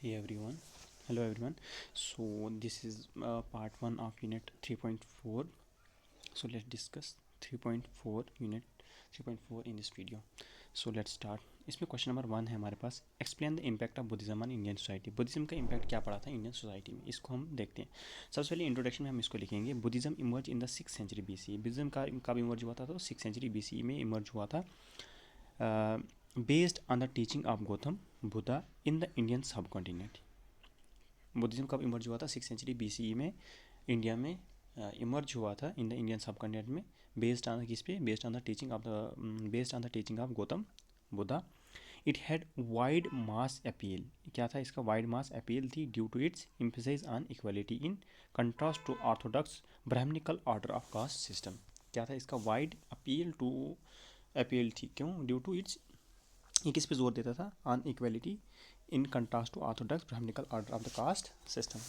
Hey everyone, hello everyone. So this is part 1 of unit 3.4. So let's discuss 3.4 unit 3.4 in this video. So let's start. इसमें question number 1 है हमारे पास, explain the impact of Buddhism on Indian society. Buddhism का impact क्या पड़ा था Indian society में, इसको हम देखते हैं। सबसे पहले इंट्रोडक्शन में हम इसको लिखेंगे, Buddhism emerge in the 6th century BC। Buddhism का कब इमर्ज हुआ था, तो 6th सेंचुरी BC में इमर्ज हुआ था, based on the teaching of Gautam Buddha in the Indian subcontinent. Buddhism कब इमर्ज हुआ था, 6th सेंचुरी BCE में इंडिया में इमर्ज हुआ था in the Indian subcontinent में, बेस्ड ऑन किस पे, based on the teaching of Gautam Buddha. It had wide mass appeal, क्या था इसका, वाइड मास अपील थी due to its emphasise on equality in contrast to orthodox Brahminical order of caste system. क्या था इसका, वाइड अपील थी, क्यों, ड्यू टू इट्स, ये किस पे जोर देता था, on equality in contrast to orthodox Brahminical order of the caste system.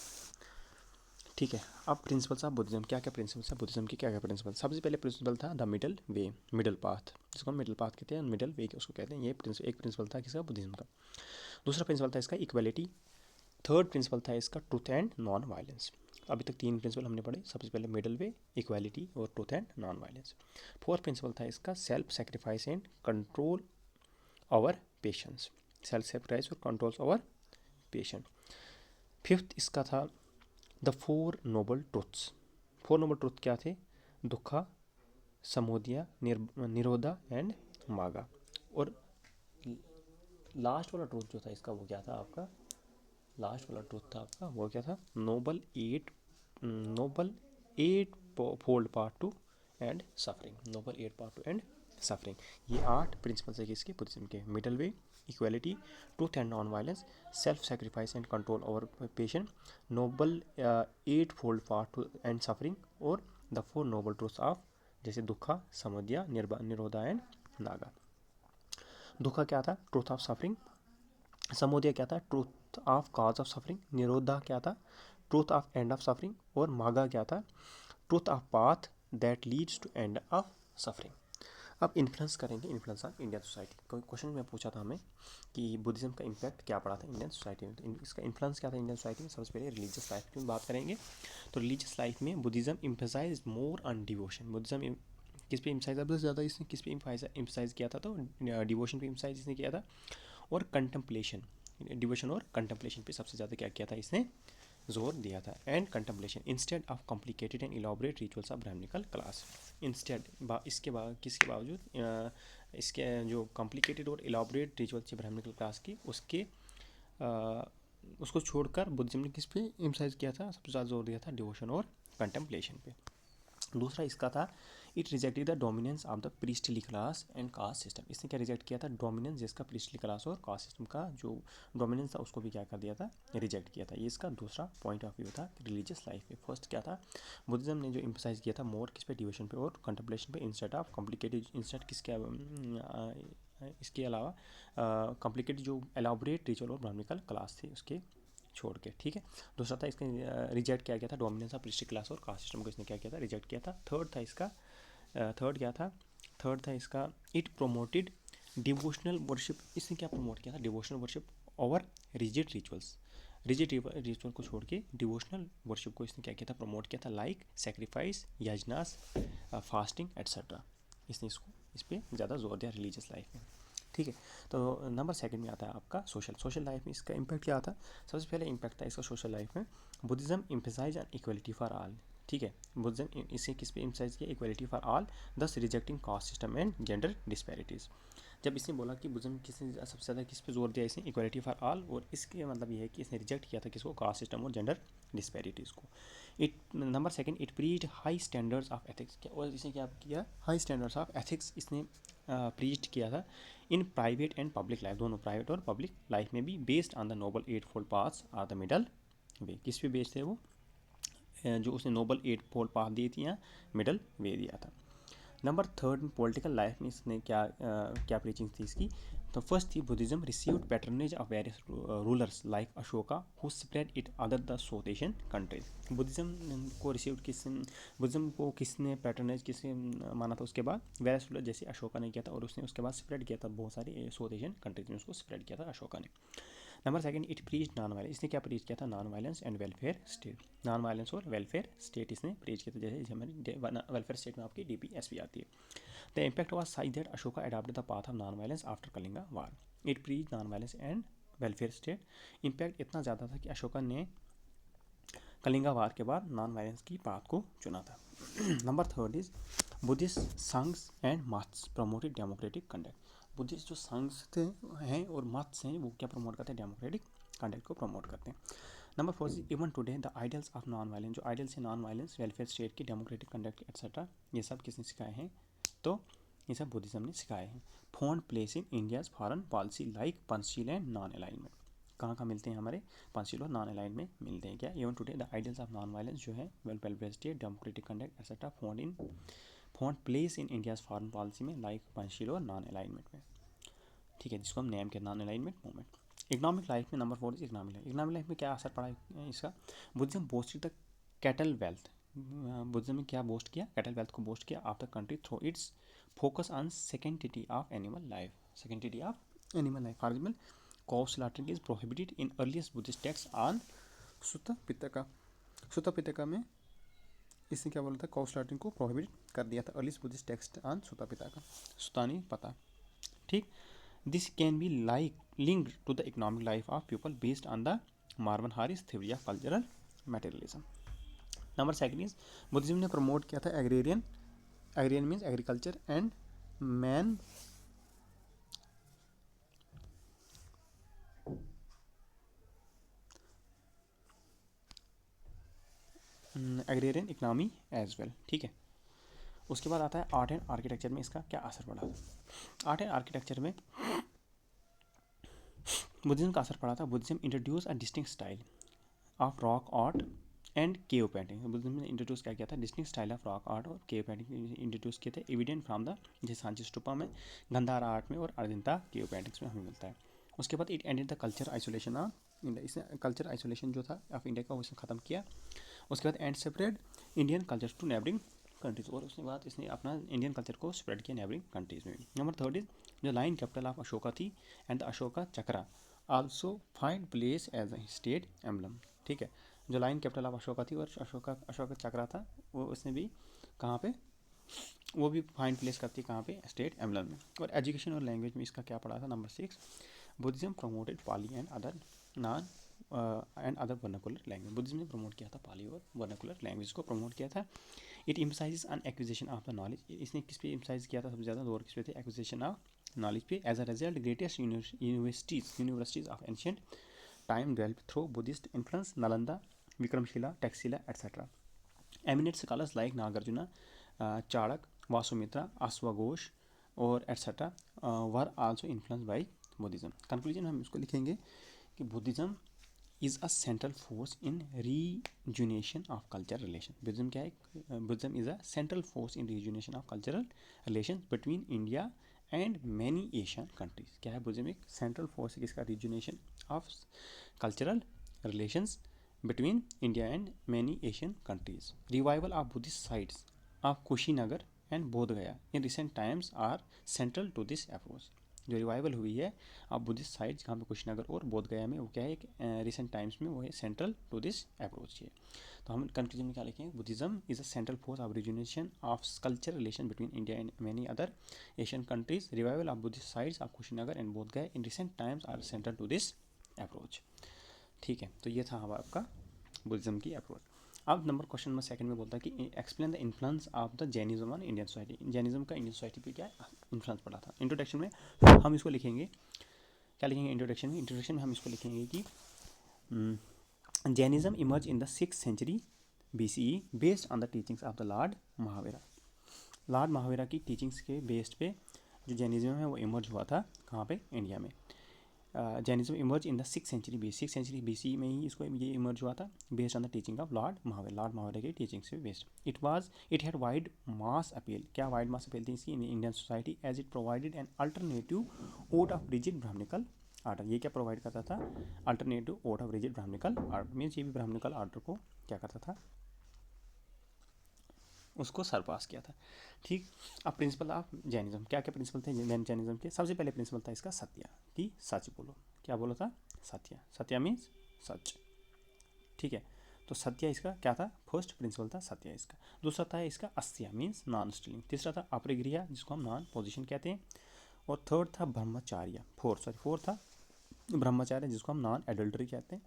ठीक है, अब प्रिंसिपल्स ऑफ बुद्धिज्म, क्या क्या प्रिंसिपल्स है बुद्धिज्म की, क्या क्या प्रिंसिपल। सबसे पहले प्रिंसिपल था the middle way, middle path, जिसको हम मिडल पाथ कहते हैं, मिडल वे उसको कहते हैं। ये एक प्रिंसिपल था किसका, बुद्धिज्म का। दूसरा प्रिंसिपल था इसका इक्वालिटी। थर्ड प्रिंसिपल था इसका ट्रूथ एंड नॉन वायलेंस। अभी तक 3 प्रिंसिपल हमने पढ़े, सबसे पहले मिडल वे, इक्वालिटी और truth and non violence. Fourth principle था इसका self sacrifice and control over patience, self sacrifice और कंट्रोल्स ओवर पेशेंट। फिफ्थ इसका था the 4 noble truths. 4 noble truth क्या थे, दुखा, समोदिया, निरोधा एंड मागा। और लास्ट वाला ट्रूथ जो था इसका, वो क्या था आपका, लास्ट वाला ट्रूथ था आपका, वो क्या था, noble 8 fold path to end suffering, noble 8 path to end suffering. ये 8 प्रिंसिपल्स है किसके, बुद्धिज्म के। Middle way, equality, truth and non violence, self sacrifice and control over patient, noble 8 fold path to end suffering, और the 4 noble truths of, जैसे dukkha, समोदिया, निरोधा and Naga. दुखा क्या था, truth of suffering. Samudaya क्या था, truth of cause of suffering. Nirodha क्या था, truth of end of suffering. और मागा क्या था, truth of path that leads to end of suffering. अब इन्फ्लुएंस करेंगे, इन्फ्लुएंस ऑफ इंडियन सोसाइटी। कोई क्वेश्चन में पूछा था हमें कि बुद्धिज्म का इम्पैक्ट क्या पड़ा था इंडियन सोसाइटी में, तो इसका इन्फ्लुएंस क्या था इंडियन सोसाइटी में। सबसे पहले रिलीजियस लाइफ की बात करेंगे, तो रिलीजियस लाइफ में Buddhism emphasise more on devotion. Buddhism किस पे एम्फसाइज, सबसे ज़्यादा इसने किस पे एम्फसाइज किया था, तो डिवोशन पे एम्फसाइज इसने किया था, और कंटम्पलेशन, डिवोशन और कंटम्पलेशन पे सबसे ज़्यादा क्या किया था इसने, जोर दिया था। And contemplation instead of complicated and elaborate rituals of Brahmanical class. Instead इसके बाद, किसके बावजूद, इसके जो कॉम्प्लिकेटेड और इलाबोरेट रिचुअल्स थे ब्राह्मणिकल क्लास की, उसको छोड़कर बुद्धिज्म ने किस पे एम्फसाइज किया था, सबसे ज़्यादा जोर दिया था डिवोशन और कंटम्पलेशन पे। दूसरा इसका था, it rejected the dominance of the priestly class and caste system. इसने क्या रिजेक्ट किया था, डोमिनेंस जिसका प्रीस्टली क्लास और कास्ट सिस्टम का जो डोमिनेंस था, उसको भी क्या कर दिया था, रिजेक्ट किया था। ये इसका दूसरा पॉइंट ऑफ व्यू था रिलीजियस लाइफ में। फर्स्ट क्या था, बुद्धिज्म ने जो एम्फसाइज किया था मोर किस पे, डिवोशन पे और कंटम्पलेशन पे, इंस्टेड ऑफ कॉम्प्लिकेटेड, इंस्टेड किसके, इसके अलावा कॉम्प्लिकेटेड जो एलाबोरेट रिचुअल और ब्राह्मणिकल क्लास थी उसके छोड़ के। ठीक है, दूसरा था इसका रिजेक्ट किया गया था डोमिनेंस ऑफ प्रीस्टली क्लास और कास्ट सिस्टम को, इसने क्या किया था, रिजेक्ट किया था। थर्ड था इसका, थर्ड क्या था, थर्ड था इसका, इट प्रोमोटेड डिवोशनल वर्शिप। इसने क्या प्रमोट किया था, devotional worship over rigid rituals. Rigid ritual को छोड़ के डिवोशनल वर्शिप को इसने क्या किया था, प्रमोट किया था, लाइक सेक्रीफाइस, यजनास, फास्टिंग एट्सेट्रा। इसने इसको, इस पर ज़्यादा जोर दिया रिलीजियस लाइफ में। ठीक है, तो नंबर सेकंड में आता है आपका सोशल लाइफ में इसका इम्पैक्ट क्या आता है। सबसे पहले इम्पैक्ट था इसका सोशल लाइफ में, Buddhism emphasise on equality for all. ठीक है, बुद्धिज्म इसे किस पे एम्फसाइज किया, equality for all, thus rejecting caste system and gender disparities. जब इसने बोला कि बुद्धिज्म किसने सबसे ज़्यादा किस पे जोर दिया, इसने इक्वलिटी फॉर ऑल, और इसके मतलब ये है कि इसने रिजेक्ट किया था किसको, कास्ट सिस्टम और जेंडर डिस्पैरिटीज़ को। It number second, it preached high standards of ethics. और इसने क्या किया, हाई स्टैंडर्ड्स ऑफ एथिक्स इसने प्रीच्ड किया था in private and public life, दोनों प्राइवेट और पब्लिक लाइफ में भी, based on the noble 8 fold paths or the middle way. किस पे बेस्ड थे वो, जो उसने नोबल 8 फोल्ड पाथ दी थी या मिडल वे दिया था। नंबर थर्ड, पॉलिटिकल लाइफ में इसने क्या प्रीचिंग थी इसकी, तो फर्स्ट थी, Buddhism received patronage of various rulers like Ashoka who spread it other the south Asian countries. Buddhism को रिसीव्ड बुद्धिज्म को किसने पैटर्नेज किसने माना था, उसके बाद वेरियस रूलर जैसे अशोका ने किया था, और उसने उसके बाद स्प्रेड किया था बहुत सारी साउथ एशियन कंट्रीज में, उसको स्प्रेड किया था अशोका ने। Number second, it preach non violence, इसने क्या प्रीच किया था? Non violence and welfare state, non violence और वेलफेयर स्टेट इसने प्रीच किया था। जैसे हमारी वेलफेयर स्टेट में आपकी DPSP आती है। The impact was such that Ashoka adopted the path of non violence after Kalinga war. It preach non violence and welfare state, impact इतना ज़्यादा था कि अशोका ने कलिंगा वार के बाद नॉन वायलेंस की पाथ को चुना था। Number third is Buddhist sanghas and maths promoted democratic conduct. Buddhist जो संघ्स थे हैं और मथ्स हैं वो क्या प्रमोट करते हैं? डेमोक्रेटिक कंडक्ट को प्रमोट करते हैं। Number four is even today the ideals of non violence, जो आइडियल्स है नॉन वायलेंस, वेलफेयर स्टेट की, डेमोक्रेटिक कंडक्ट एक्सेट्रा, ये सब किसने सिखाए हैं? तो ये सब बुद्धिज्म ने सिखाए हैं। Found place in India's foreign policy like Panchsheel and non alignment. कहाँ कहाँ मिलते हैं हमारे? पंचशील और नॉन अलाइनमेंट में मिलते हैं। क्या? Even today the ideals of non violence जो है welfare state, democratic conduct etcetera found place in India's foreign policy में लाइक पंचशील और नॉन अलाइनमेंट में। ठीक है, जिसको हम नेम के non alignment movement. Economic life में number four is economic life. Economic life में क्या असर पड़ा है इसका? Buddhism boosted the cattle wealth, Buddhism ने क्या बोस्ट किया? कैटल वेल्थ को बोस्ट किया of the country through its focus on sanctity of animal life, sanctity of animal life. For example, cow slaughtering is prohibited in earliest Buddhist text on Sutta Pitaka. Sutta Pitaka में इसने क्या बोला था? काउ स्लॉटरिंग को prohibit कर दिया था, earliest Buddhist text on Sutta Pitaka, सुतानी पता। ठीक, this can be linked to the economic life of people based on the Marvin Harris theory of cultural materialism. Number second is Buddhism ने प्रमोट किया था agrarian, agrarian means agriculture and man agrarian economy as well. ठीक है, उसके बाद आता है art and architecture में इसका क्या असर पड़ा था? आर्ट एंड आर्किटेक्चर में बुद्धिज्म का असर पड़ा था। Buddhism introduce a distinct style of rock art and cave painting. Buddhism ने इंट्रोड्यूस क्या किया था? Distinct style of rock art और केव पेंटिंग इंट्रोड्यूस किए थे, एविडेंट फ्रॉम द, जैसे सांची स्तूपा में, गंधारा आर्ट में और अजंता केव पेंटिंग्स में हमें मिलता है। उसके बाद it ended the culture isolation of India, इसने कल्चर आइसोलेशन जो था ऑफ इंडिया का, उसने ख़त्म किया। उसके बाद and separate Indian culture to neighbouring countries, और उसके बाद इसने अपना इंडियन कल्चर को स्प्रेड किया नेबरिंग कंट्रीज में। नंबर थर्ड इज जो लाइन कैपिटल ऑफ अशोका थी and the Ashoka chakra also find place as a state emblem. ठीक है, जो लाइन कैपिटल ऑफ अशोका थी और अशोका चक्रा था, वो उसने भी कहाँ पे, वो भी फाइंड प्लेस करती है कहाँ पे? स्टेट एम्बलम में। और एजुकेशन और लैंग्वेज में इसका क्या पड़ा था? Number six, Buddhism promoted Pali and other non and other vernacular language. Buddhism ने प्रमोट किया था पाली और वर्नाकुलर लैंग्वेज को प्रमोट किया था। It emphasises on acquisition of the knowledge, इसने किस पे एम्फसाइज किया था सबसे ज़्यादा? दो और किस पे थे? एक्विजिशन ऑफ नॉलेज पे। As a result greatest universities of ancient time develop through Buddhist influence, Nalanda, Vikramashila, Taxila etcetera. Eminent scholars like Nagarjuna, Chanak, Vasumitra, अश्वघोष और etcetera were also influence by Buddhism. Conclusion हम इसको लिखेंगे कि Buddhism is a central force in rejuvenation of culture relation. Buddhism क्या है? Buddhism is a central force in rejuvenation of cultural relation between India and many Asian countries. क्या है? Buddhism एक central force है किसका? Rejuvenation of cultural relations between India and many Asian countries. Revival of Buddhist sites of Kushinagar and Bodh Gaya in recent times are central to this approach. जो revival हुई है अब Buddhist sites जहाँ पे कुशीनगर और बोध गया में, वो क्या है? एक रिसेंट टाइम्स में वो है सेंट्रल टू दिस अप्रोच है। तो हम कंक्लूजन में क्या लिखेंगे? Buddhism is a central force of rejuvenation of culture relation between India and many other Asian countries. Revival of Buddhist sites of Kushinagar and Bodh Gaya in recent times are central to this approach. ठीक है, तो ये था हमारा आपका Buddhism की approach. अब number question number second में बोलता है कि explain the influence of the Jainism on Indian society. Jainism का इंडियन सोसाइटी पे क्या इन्फ्लुएंस पड़ा था? इंट्रोडक्शन में हम इसको लिखेंगे, क्या लिखेंगे इंट्रोडक्शन में? इंट्रोडक्शन में हम इसको लिखेंगे कि Jainism emerge in the 6th century BCE based on the teachings of the Lord Mahavira. Lord Mahavira की टीचिंग्स के बेस्ड पे जो जैनिज्म है वो इमर्ज हुआ था कहाँ पे? इंडिया में। Jainism emerge in the 6th century BC, 6th century BC में ही इसको ये इमर्ज हुआ था based on the teaching of Lord Mahavir, Lord Mahavir की टीचिंग से based. It had wide mass appeal. क्या वाइड मास अपील थी इसकी? In Indian society as it provided an alternative out of rigid Brahminical order. ये क्या provide करता था? Alternative out of rigid Brahminical order. Means ये भी ब्राह्मणिकल आर्डर को क्या करता था? उसको सरपास किया था। ठीक, अब प्रिंसिपल ऑफ जैनिज्म, क्या क्या प्रिंसिपल थे जैनिज्म के? सबसे पहले प्रिंसिपल था इसका सत्य, कि सच बोलो। क्या बोला था, सत्य, सत्य मीन्स सच, ठीक है। तो सत्य इसका क्या था, फर्स्ट प्रिंसिपल था सत्य इसका। दूसरा था इसका अस्त्य मीन्स नॉन स्टीलिंग। तीसरा था अपरिग्रह जिसको हम नॉन पोजिशन कहते हैं। और थर्ड था ब्रह्मचार्य, फोर्थ था ब्रह्मचार्य जिसको हम नॉन एडल्ट्री कहते हैं।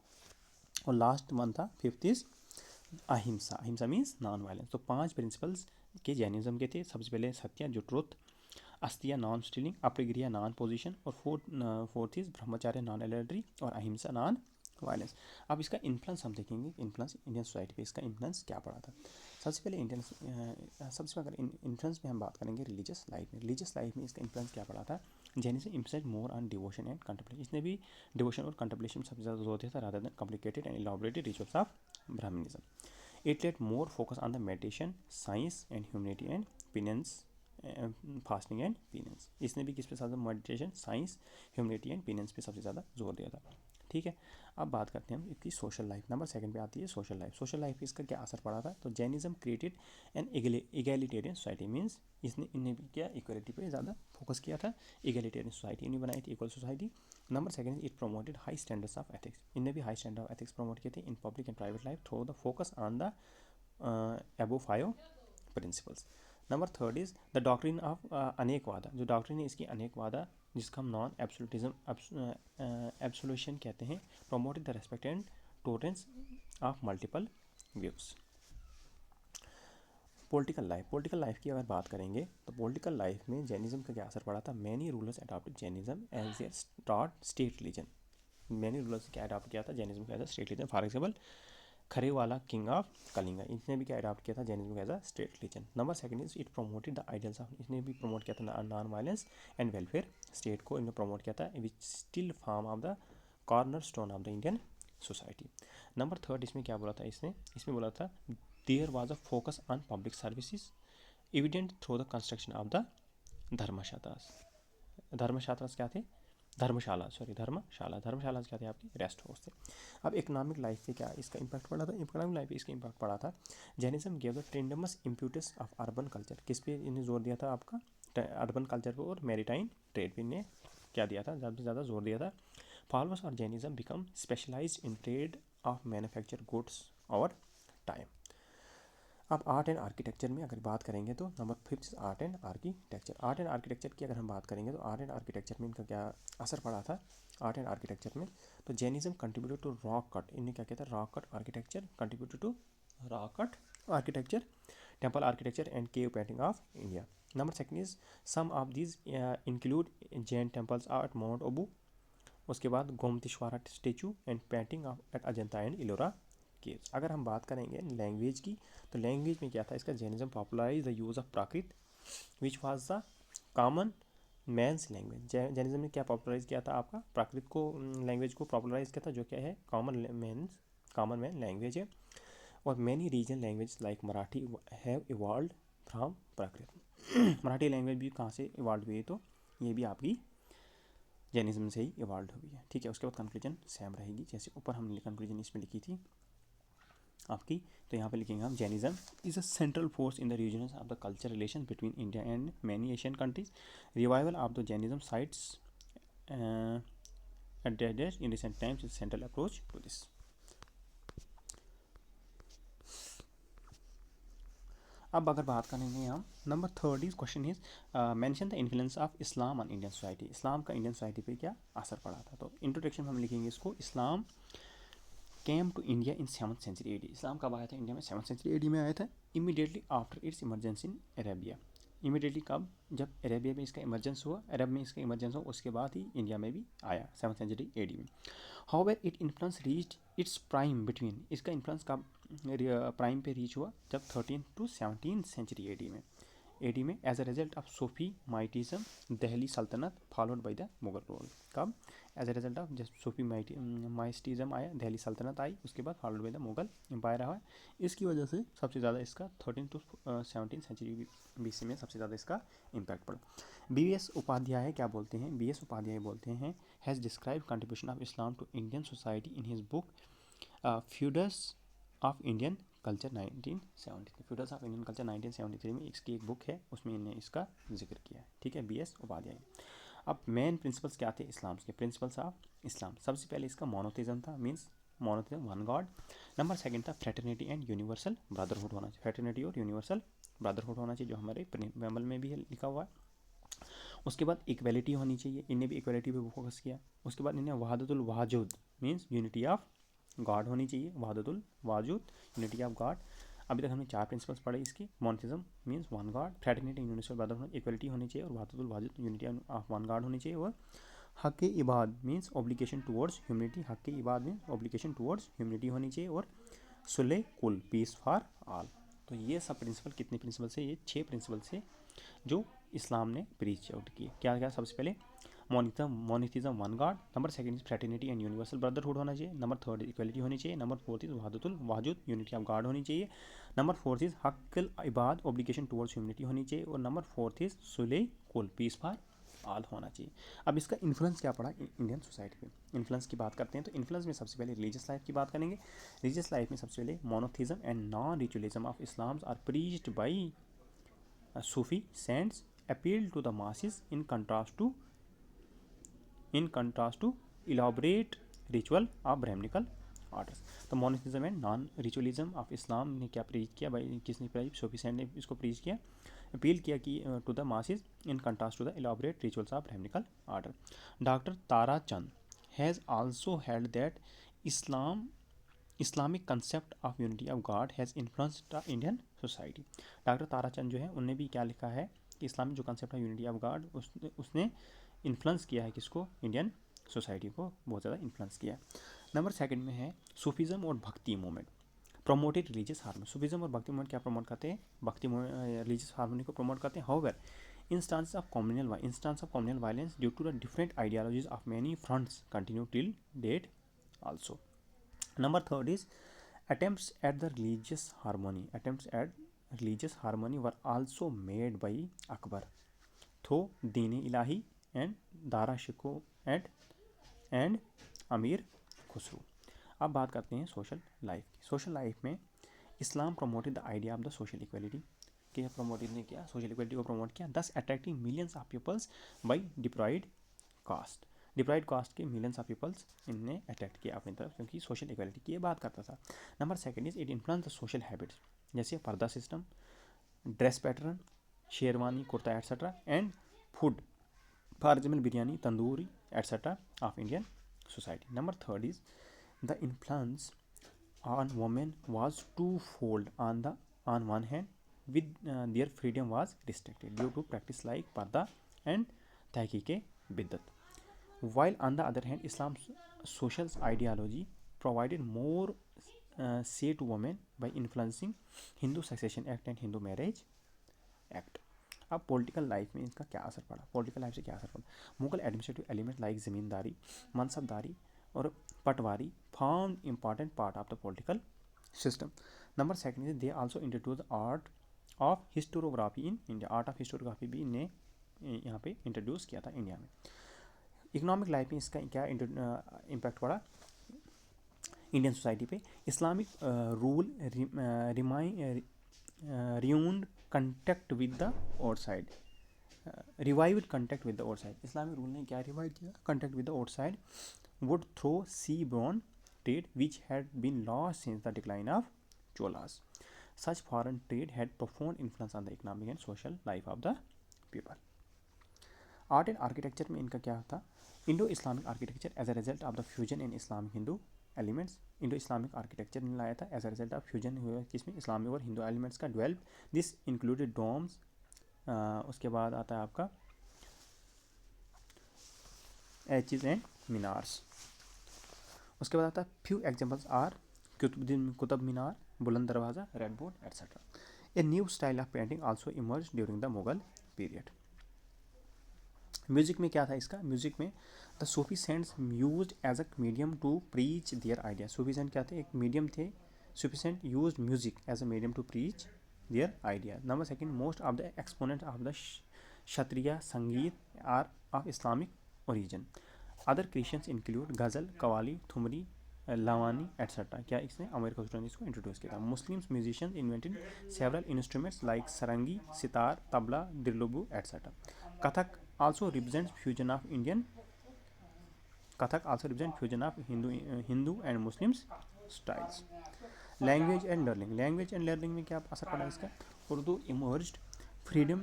और लास्ट वन था फिफ्थ इज अहिंसा, अहिंसा मीन्स नॉन वायलेंस। तो 5 प्रिंसिपल्स के जैनिज्म के थे। सबसे पहले सत्य जो ट्रुथ, अस्त्य नॉन स्टीलिंग, अपरिग्रह नॉन पोजिशन, और फोर्थ इज ब्रह्मचार्य नॉन एडल्ट्री, और अहिंसा नॉन वायलेंस। अब इसका इन्फ्लुएंस हम देखेंगे, इन्फ्लुएंस इंडियन सोसाइटी पे इसका इन्फ्लुएंस क्या पड़ा था। सबसे पहले सबसे अगर इन्फ्लुएंस में हम बात करेंगे रिलीजियस लाइफ में, रिलीजियस लाइफ में इसका इन्फ्लुएंस क्या पड़ा था। Jainism impressed more on devotion and contemplation, इसने भी डिवोशन और कंटेम्पलेशन सबसे ज़्यादा जोर दिया था rather than complicated and elaborated rituals of Brahmanism. It laid more focus on the meditation, science and humanity and penance, fasting and penance. इसने भी किस पे ज़्यादा, meditation, science, humanity and penance पे सबसे ज़्यादा जोर दिया था, ठीक है। अब बात करते हैं हम इसकी सोशल लाइफ। नंबर 2 पे आती है सोशल लाइफ। सोशल लाइफ पे इसका क्या असर पड़ा था। तो Jainism created an egalitarian society, means इन्हें भी क्या इक्वलिटी पे ज़्यादा फोकस किया था, इगैलिटेरियन सोसाइटी इन्हें बनाई थी, equal society. Number 2 it promoted high standards of ethics, इन्हें भी high standard of ethics promote किए थे in public and private life through the focus on the above 5 principles. Number 3 is the doctrine of Anekavada, जो doctrine है इसकी अनेकवादा जिसका हम non absolutism absolution कहते हैं, promoted the respect and tolerance of multiple views. Political life की अगर बात करेंगे तो पॉलिटिकल लाइफ में जैनिज्म का क्या असर पड़ा था। Many rulers adopted Jainism as their state religion, many rulers क्या अडॉप्ट किया था जैनिज्म का as a state religion. For example Kharavela king of Kalinga, इसने भी क्या अडॉप्ट किया था Jainism as a state religion. Number 2 is it promoted the ideals of, इसने भी प्रमोट किया था non violence and welfare state को इन्होंने प्रमोट किया था, which still form of the corner stone of the Indian society. Number 3 इसमें क्या बोला था इसने, इसमें बोला था there was a focus on public services evident through the construction of the dharamshalas. Dharamshalas क्या थे, धर्मशाला क्या थे आपकी, रेस्ट हाउस थे। अब इकोनॉमिक लाइफ पे क्या इसका इम्पैक्ट पड़ा था, इकोनॉमिक लाइफ पे इसका इम्पैक्ट पड़ा था। Jainism gave the tremendous impetus of urban culture, किस पे इन्हें जोर दिया था आपका, अर्बन कल्चर पे और मैरीटाइम ट्रेड पे इन्हें क्या दिया था, ज़्यादा से ज़्यादा जोर दिया था। Followers of Jainism become specialized in trade of manufactured goods over time. अब आर्ट एंड आर्किटेक्चर में अगर बात करेंगे तो number 5 art and architecture. Art and architecture की अगर हम बात करेंगे तो आर्ट एंड आर्किटेक्चर में इनका क्या असर पड़ा था। आर्ट एंड आर्किटेक्चर में तो Jainism contributed to rock cut, इन्हें क्या कहता है rock cut architecture, contributed to rock cut architecture, temple architecture and cave painting of India. Number 2 is some of these include Jain temples at Mount Abu, उसके बाद Gommateshwara statue and painting of at Ajanta and Ellora caves. अगर हम बात करेंगे language की तो language में क्या था इसका, Jainism popularise the use of Prakrit which was the common man's language. Jainism ने क्या पॉपुलराइज किया था आपका, प्राकृत को लैंग्वेज को पॉपुलराइज किया था जो क्या है कॉमन मैन लैंग्वेज है। और many region language like Marathi have evolve from Prakrit. Marathi language भी कहाँ से इवॉल्व हुई है, तो ये भी आपकी जैनिज्म से ही इवॉल्व हुई है, ठीक है। उसके बाद कंक्लूजन सेम रहेगी जैसे ऊपर हमने कंक्लूजन इसमें लिखी थी आपकी, तो यहाँ पे लिखेंगे हम Jainism is a central force in the region of the culture relation between India and many Asian countries. Revival of the Jainism sites at in recent times is central approach to this. अब अगर बात करेंगे हम number 3 question is mention the influence of Islam on Indian society, Islam का Indian society पे क्या असर पड़ा था। तो इंट्रोडक्शन में हम लिखेंगे इसको, Islam came to India in 7th century AD, Islam कब आया था इंडिया में, 7th सेंचुरी एडी में आया था। Immediately after it's emergence in Arabia, immediately कब, जब अरेबिया में इसका इमरजेंस हुआ, अरब में इसका इमरजेंस हुआ, उसके बाद ही इंडिया में भी आया 7th सेंचुरी एडी में। However it influence reached its prime between, इसका इन्फ्लुएंस कब प्राइम पे रीच हुआ, जब 13 to 17 सेंचुरी एडी में as a result of Sufi mysticism Delhi Sultanate followed by the Mughal rule. कब, एज अ रिजल्ट ऑफ जब सूफी माइटिज्म आया, दिल्ली सल्तनत आई, उसके बाद followed by the Mughal empire आया। इसकी वजह से सबसे ज़्यादा इसका 13 to 17 सेंचुरी बीसी में सबसे ज़्यादा इसका इम्पैक्ट पड़ा। BS उपाध्याय क्या बोलते हैं, BS उपाध्याय बोलते हैं has describe contribution of Islam to Indian society in his book features of Indian culture 1973, features of Indian culture 1973 में इसकी एक बुक है, उसमें इन्हें इसका जिक्र किया है, ठीक है, BS उपाध्याय। अब मेन प्रिंसिपल्स क्या थे इस्लाम के? प्रिंसिपल्स ऑफ इस्लाम, सबसे पहले इसका मोनोथिज्म था, means monotheism, one God. Number second था फ्रेटर्निटी एंड यूनिवर्सल ब्रदरहुड होना चाहिए, फ्रेटर्निटी और यूनिवर्सल ब्रदरहुड होना चाहिए, जो हमारे प्रिंसिपल में भी लिखा हुआ है। उसके बाद इक्वलिटी होनी चाहिए, इन्हें भी इक्वलिटी पे फोकस किया। उसके बाद इन्हें वहादतुल वाजूद मीन्स यूनिटी ऑफ गॉड होनी चाहिए, वहादतुल वाजूद यूनिटी ऑफ गॉड। अभी तक हमने 4 प्रिंसिपल्स पढ़े इसकी, monotheism means one God, fraternity universal brotherhood, equality होनी चाहिए, और वहादतुल वाजूद यूनिटी ऑफ वन गॉड होनी चाहिए, और हक इबाद मीन्स ऑब्लिगेशन टुवर्ड्स ह्यूमनिटी, हक इबाद मीन्स ऑब्लिगेशन टुवर्ड्स ह्यूमनिटी होनी चाहिए, और सुले कुल पीस फॉर ऑल। तो ये सब प्रिंसिपल कितने प्रिंसिपल से? ये 6 प्रिंसिपल से जो इस्लाम ने प्रीच आउट किए। क्या क्या? सबसे पहले monotheism one God, number second is fraternity and universal brotherhood होना चाहिए, नंबर थर्ड इक्वलिटी होनी चाहिए, नंबर फोर्थ इज वहादतुल वाजूद यूनिटी ऑफ गॉड होनी चाहिए, नंबर फोर्थ इज हक्ल इबाद ऑब्लिगेशन टुवर्ड्स ह्यूमनिटी होनी चाहिए, और नंबर फोर्थ इज सुले कुल पीस फॉर ऑल होना चाहिए। अब इसका इन्फ्लुएंस क्या पड़ा इंडियन सोसाइटी पे? इन्फ्लुएंस की बात करते हैं तो इन्फ्लुएंस में सबसे पहले रिलीजियस लाइफ की बात करेंगे। रिलीजियस लाइफ में सबसे पहले monotheism and non ritualism of Islam are preached by Sufi saints appealed to the masses in contrast to elaborate ritual of Brahminical orders। तो monotheism and non ritualism of इस्लाम ने क्या प्रीच किया भाई? किसने प्रीच? सूफी सेंट ने इसको प्रीच किया, appeal किया कि to the masses in contrast to the elaborate rituals of Brahminical order। Doctor Tara Chand has also held that Islamic concept of unity of God has influenced the Indian society. Doctor Tarachand जो है उनने भी क्या लिखा है कि इस्लामिक जो कंसेप्ट है यूनिटी ऑफ गॉड उसने इन्फ्लुएंस किया है किसको? इंडियन सोसाइटी को बहुत ज़्यादा इन्फ्लुएंस किया है। नंबर सेकंड में है सूफिज़म और भक्ति movement promoted religious harmony. Sufism और भक्ति मूवमेंट क्या प्रमोट करते हैं? भक्ति रिलीजियस हार्मनी को प्रमोट करते हैं। However instance of communal violence due to the different ideologies of many fronts continue till date also. Number third is attempts at religious harmony were also made by Akbar through Deen Ilahi and Dara Shikoh and Amir Khusro। अब बात करते हैं social life की। Social life में Islam promoted the idea of the social equality. क्या promoted ने किया? Social equality को प्रमोट किया, thus attracting millions of peoples by deprived caste. Deprived caste के मिलियंस ऑफ पीपल्स इनने अट्रैक्ट किया अपनी तरफ, क्योंकि सोशल इक्वलिटी की ये बात करता था। Number second is it influence the social habits, जैसे पर्दा system, dress pattern, sherwani, kurta etcetera, and food for example biryani, tandoori etcetera of Indian society. Number third is the influence on women was twofold. On one hand, with their freedom was restricted due to practice like parda and tahqiq-e-biddat, while on the other hand Islam's social ideology provided more say to women by influencing Hindu Succession Act and Hindu Marriage Act। अब political life में इसका क्या असर पड़ा? Political life से क्या असर पड़ा? Mughal administrative element like zamindari, mansabdari और patwari found important part of the political system. Number second is they also introduce the art of historiography in India. Art of historiography भी इन्हें यहाँ पे इंट्रोड्यूस किया था इंडिया में। इकोनॉमिक लाइफ में इसका क्या इम्पैक्ट पड़ा इंडियन सोसाइटी पे? Islamic rule renewed contact with the outside, revived contact with the outside. Islamic rule ने क्या रिवाइव किया? Contact with the outside would throw sea-borne trade which had been lost since the decline of Cholas. Such foreign trade had profound influence on the economic and social life of the people. Art and architecture में इनका क्या था? Indo-Islamic architecture as a result of the fusion in Islamic Hindu elements। Indo-Islamic architecture ने लाया था as a result of fusion हुआ किसमें? Islamic और हिंदू एलिमेंट्स का डेवलप। दिस इंक्लूडेड डोम्स, उसके बाद आता है आपका एचेस एंड मीनार्स। उसके बाद आता है few examples are Qutub Minar, Buland Darwaza, Red Fort etcetera. A new style of painting also emerge during the Mughal period. Music में क्या था इसका? म्यूजिक में the Sufi saints used as a medium to preach their idea. Sufi saint क्या थे? एक मीडियम थे। Sufi saint used music as a medium to preach their idea. Number second, most of the exponent of the क्षत्रिय संगीत are of Islamic origin। Other Christians include ghazal, qawwali, thumri, lavani etcetera. क्या इसने? अमीर खुसरो ने इसको introduce किया था। Muslims musicians invented several instruments like sarangi, sitar, tabla, दिरलुबू etcetera. Kathak also represents fusion of Indian Kathak also represents fusion of Hindu and Muslims styles. Language and learning में क्या असर पड़ा इसका? Urdu emerged freedom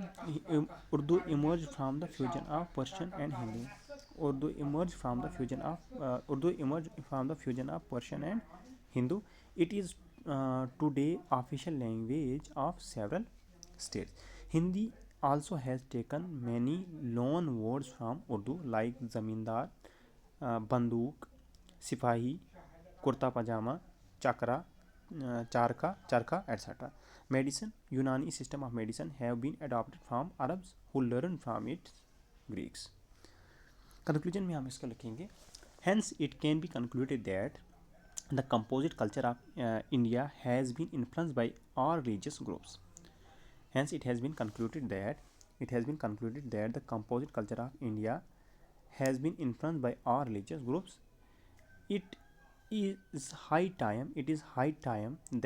Urdu emerge from the fusion of Persian and Hindi Urdu emerge from the fusion of Persian and Hindu. It is today official language of several states. Hindi also has taken many loan words from Urdu like zamindar, बंदूक, सिपाही, कुर्ता पजामा, चक्रा, चरखा etc. Medicine, Unani system of medicine have been adopted from Arabs who learned from its Greeks. Conclusion में हम इसका लिखेंगे. Hence it can be concluded that the composite culture of India has been influenced by all religious groups. Hence it has been concluded that the composite culture of India has been influenced by all religious groups. It is high time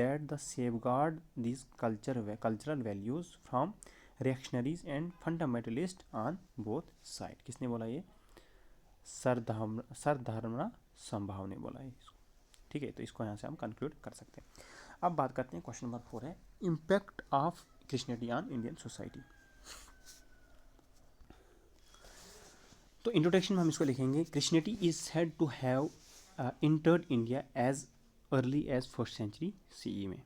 that the safeguard these cultural values from reactionaries and fundamentalists on both sides. किसने बोला ये? सरधर्मरा संभाव ने बोला है इसको. ठीक है, तो इसको यहाँ से हम कंक्लूड कर सकते हैं. अब बात करते हैं, क्वेश्चन नंबर 4 है impact of Christianity on Indian society. तो इंट्रोडक्शन में हम इसको लिखेंगे. Christianity is said to have entered India as early as first century CE में.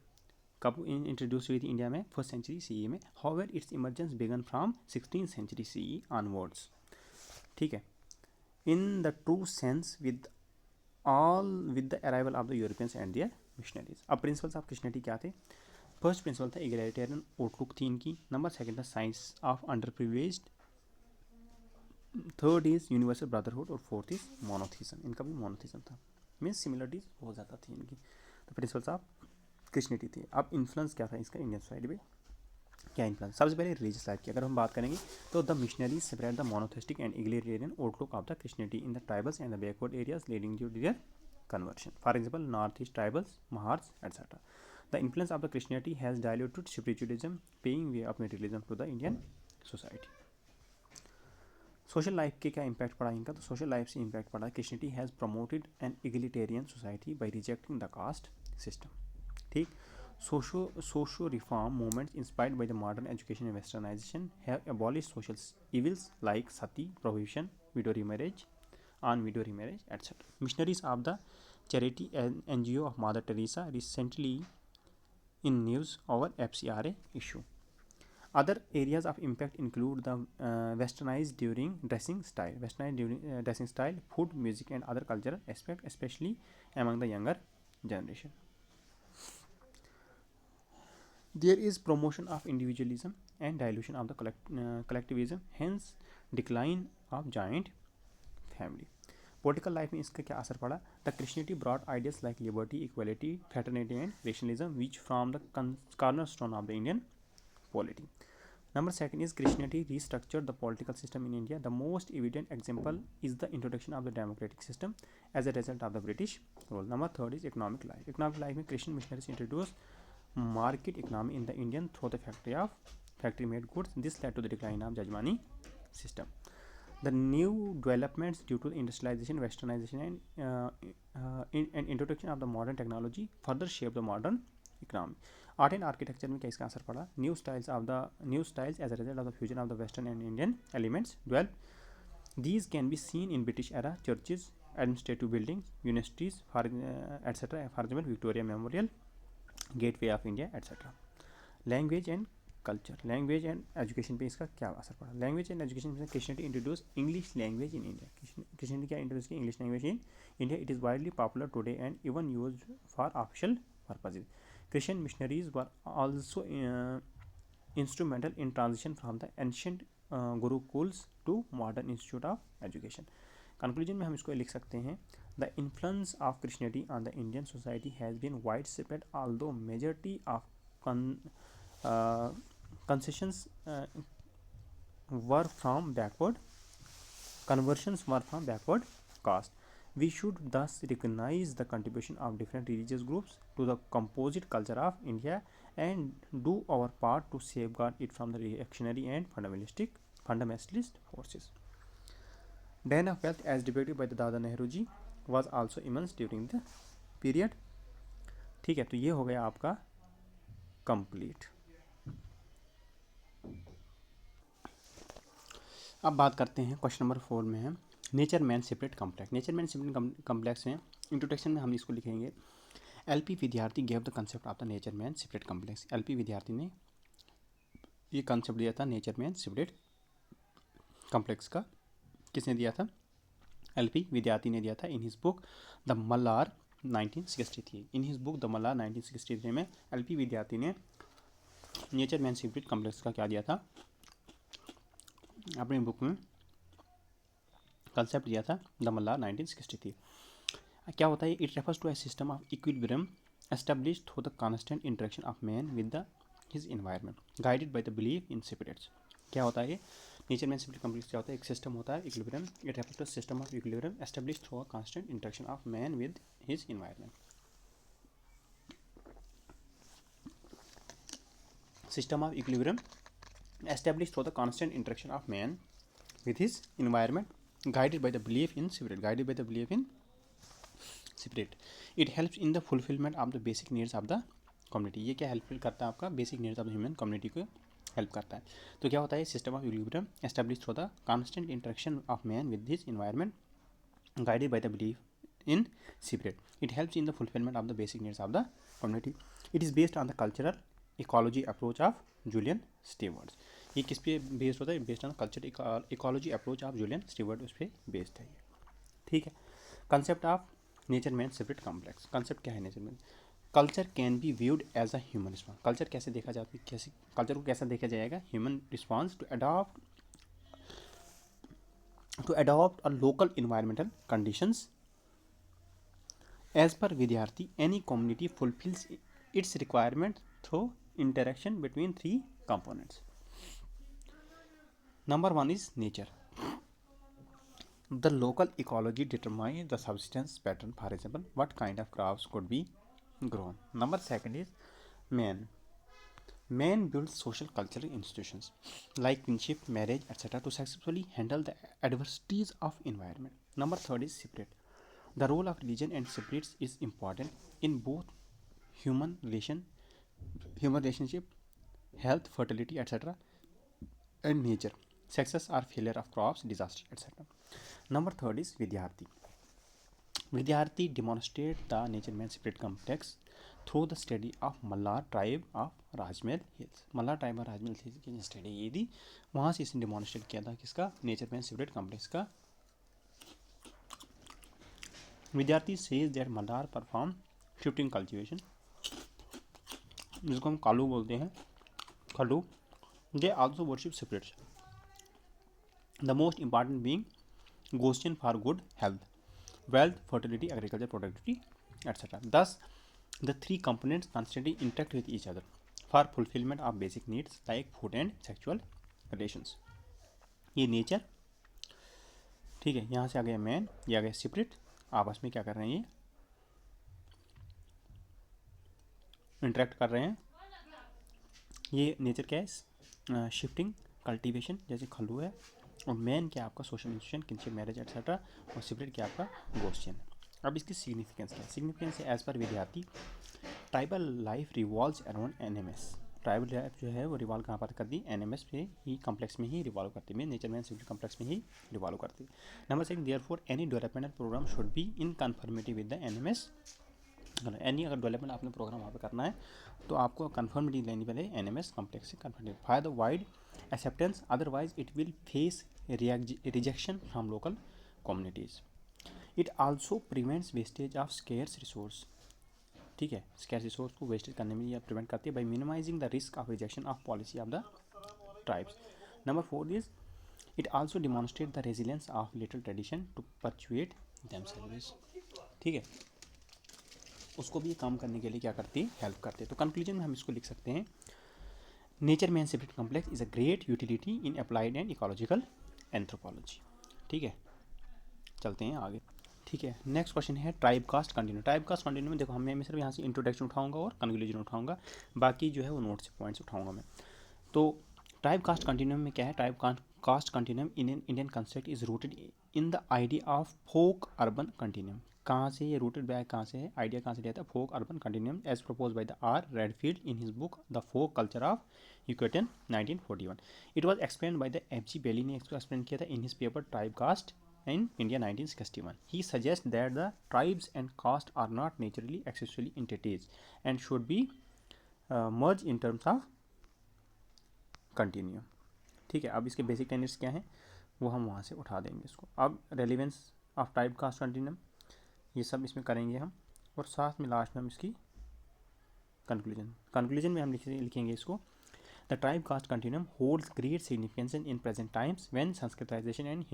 कब इंट्रोड्यूस हुई थी इंडिया में? फर्स्ट सेंचुरी CE में. However its emergence began from 16th century CE onwards. ठीक है, in the true sense with the arrival of the Europeans and their missionaries. अब principles of Christianity क्या थे? फर्स्ट प्रिंसिपल था एग्रेटेरियन outlook थी इनकी. Number second था science of under privileged. Third is universal brotherhood. और फोर्थ इज मोनोथिज्म. इनका भी मोनोथिज्म था, मीन्स सिमिलरिटीज बहुत ज़्यादा थी इनकी. तो प्रिंसिपल्स ऑफ क्रिश्चियनिटी थी. अब इन्फ्लुएंस क्या था इसका इंडियन सोसाइटी पे? क्या इन्फ्लुएंस? सबसे पहले रिलीजियस लाइफ की अगर हम बात करेंगे तो the missionaries separate the monotheistic and egalitarian outlook of the Christianity in the tribals and the backward areas leading to their conversion. For example, northeast tribals, Mahars, etc. The influence of the Christianity has diluted spiritualism, paving way of materialism to the Indian society. Social life के क्या impact पड़ा इनका? तो social life से impact पड़ा. Christianity has promoted an egalitarian society by rejecting the caste system. ठीक. Socio reform movements inspired by the modern education and westernisation have abolished social evils like sati, prohibition, widow remarriage, etc. Missionaries of the charity NGO of Mother Teresa recently in news over FCRA issue. Other areas of impact include the westernized dressing style, food, music, and other cultural aspects, especially among the younger generation. There is promotion of individualism and dilution of the collectivism, hence decline of giant family. Political life में इसका क्या असर पड़ा? The Christianity brought ideas like liberty, equality, fraternity and rationalism which from the cornerstone of the Indian polity. Number second is Christianity restructured the political system in India. The most evident example is the introduction of the democratic system as a result of the British rule. Number third is economic life. Economic life में Christian missionaries introduce market economy in the Indian through the factory made goods. This led to the decline of jajmani system. The new developments due to industrialization, westernization, and introduction of the modern technology further shape the modern economy. Art and architecture में क्या इसका असर पड़ा? New styles as a result of the fusion of the Western and Indian elements developed. These can be seen in British era churches, administrative buildings, universities, etc. For example, Victoria Memorial, Gateway of India, etc. Language and culture. Language and education पे इसका क्या असर पड़ा? Language and education में Christianity introduce English language in India. Christianity क्या introduce की? English language in India. It is widely popular today and even use for official purposes. Christian missionaries were also instrumental in transition from the ancient gurukuls to modern institute of education. Conclusion में हम इसको लिख सकते हैं. The influence of Christianity on the Indian society has been widespread although majority of conversions were from backward caste. We should thus recognize the contribution of different religious groups to the composite culture of India and do our part to safeguard it from the reactionary and fundamentalistic fundamentalist forces. Den of wealth as depicted by the Dada Nehru ji was also immense during the period. ठीक है, तो ये हो गया आपका complete. अब बात करते हैं क्वेश्चन नंबर 4 में है nature man separate complex. Nature man separate complex में इंट्रोडक्शन में हम इसको लिखेंगे एलपी विद्यार्थी gave the concept of the nature man separate complex. LP विद्यार्थी ने ये कंसेप्ट दिया था नेचर मैन सेपरेट कॉम्प्लेक्स का। किसने दिया था? एलपी विद्यार्थी ने दिया था in his book the Malhar 1963। In his book the Malhar 1963 में एलपी विद्यार्थी ने नेचर मैन सेपरेट कॉम्प्लेक्स का क्या दिया था? अपनी बुक में कंसेप्ट दिया था द मल्लार 1963। क्या होता है? It refers to a system of equilibrium established through the constant interaction of man with the his environment guided by the belief in spirits. क्या होता है? नेचर मैन सेपरेट कॉम्प्लेक्स क्या होता है? एक सिस्टम होता है equilibrium. It refers to system of equilibrium established through a constant interaction of man with his environment. System of equilibrium established through the constant interaction of man with his environment guided by the belief in spirit. It helps in the fulfillment of the basic needs of the community. ये क्या helpful करता है? आपका basic needs of the human community को help करता है। तो क्या होता है? System of equilibrium establish through the constant interaction of man with his environment guided by the belief in spirit. It helps in the fulfillment of the basic needs of the community. It is based on the cultural ecology approach of Julian Steward's. ये किस पे based होता है? Based on culture ecology approach of Julian Steward, उस पर based है ये। ठीक है। Concept of nature man separate complex. Concept क्या है nature man? Culture can be viewed as a human response. Culture कैसे देखा जाता है? कैसे कल्चर को कैसा देखा जाएगा? Human response to adopt a local environmental conditions as per Vidyarthi any community fulfils its requirement through interaction between three components. Number 1 is nature. The local ecology determines the subsistence pattern. For example, what kind of crops could be grown. Number 2 is man. Man builds social cultural institutions like kinship, marriage, etc. to successfully handle the adversities of environment. Number 3 is spirit. The role of religion and spirits is important in both human relationship, health, fertility, etc. and nature. Success or failure of crops, disaster, etc. Number 3 is Vidyarthi. Vidyarthi demonstrate the nature man spirit complex through the study of Mallar tribe of Rajmahal Hills. Mallar tribe of Rajmahal Hills की study ये थी, वहाँ से इसने demonstrate किया था किसका? Nature man spirit complex का। Vidyarthi says that Maler perform shifting cultivation, जिसको हम कालू बोलते हैं, खलू, they also worship spirits, the most important being Gosain for good health, wealth, fertility, agriculture, productivity etcetera. Thus the three components constantly interact with each other for fulfilment of basic needs like food and sexual relations. ये nature, ठीक है, यहाँ से आ गया man, ये आ गया spirit, आपस में क्या कर रहे हैं? ये इंटरेक्ट कर रहे हैं। ये नेचर क्या है? शिफ्टिंग, कल्टीवेशन जैसे खल्लू है, और मैन क्या आपका social institution, kinship, marriage etcetera, और स्पिरिट क्या आपका गोस्टियन है। अब इसकी सिग्निफिकेंस क्या है? सिग्निफिकेंस एज पर विद्यार्थी tribal life revolves around NMS. Tribal life जो है वो रिवॉल्व कहाँ पर करती है? एनएमएस पे ही, कॉम्प्लेक्स में ही रिवॉल्व करती है, नेचर मैन सिविल कॉम्प्लेक्स में ही रिवॉल्व करती है। Number 6, therefore any developmental programme should be in conformity with the NMS. Any अगर डेवलपमेंट आपने प्रोग्राम वहाँ पर करना है तो आपको कन्फर्मिटी लेनी पड़े एनएमएस कॉम्प्लेक्स से conformity fire the wide acceptance, otherwise it will face rejection from local communities. It also prevents wastage of scarce resource, ठीक है, स्केर्स रिसोर्स को वेस्टेज करने में यह प्रिवेंट करती है by minimising the risk of rejection of policy of the tribes. Number 4 is it also demonstrate the resilience of little tradition to perpetuate themselves, ठीक है, उसको भी काम करने के लिए क्या करती है? हेल्प करते हैं। तो कंक्लूजन में हम इसको लिख सकते हैं, nature man separate complex is a great utility in applied and ecological anthropology. ठीक है, चलते हैं आगे। ठीक है, नेक्स्ट क्वेश्चन है tribe caste continue. Tribe caste continue में देखो, मैं सिर्फ यहाँ से इंट्रोडक्शन उठाऊंगा और कंक्लूजन उठाऊंगा, बाकी जो है वो नोट से पॉइंट्स उठाऊंगा मैं। तो ट्राइब कास्ट कंटिन्यू में क्या है? Tribe caste continuum in an Indian concept is rooted in the idea of folk urban continuum. कहाँ से ये रूटेड बैक कहाँ से है, आइडिया कहाँ से लिया था, folk urban continuum as propose by the R Redfield in his book the folk culture of Yucatan 1941। It was explain by the F G Bailey ने इसको एक्सप्लेन किया था in his paper tribe caste in India 1961. He suggests that the tribes and caste are not naturally accessory entities and should be merged in terms of continuum. ठीक है, अब इसके basic tenets क्या हैं वो हम वहाँ से उठा देंगे इसको। अब relevance of tribe caste continuum ये सब इसमें करेंगे हम, और साथ में लास्ट में हम इसकी कंक्लूजन में हम लिखेंगे इसको। The tribe caste continuum holds great significance in present times when Sanskritisation and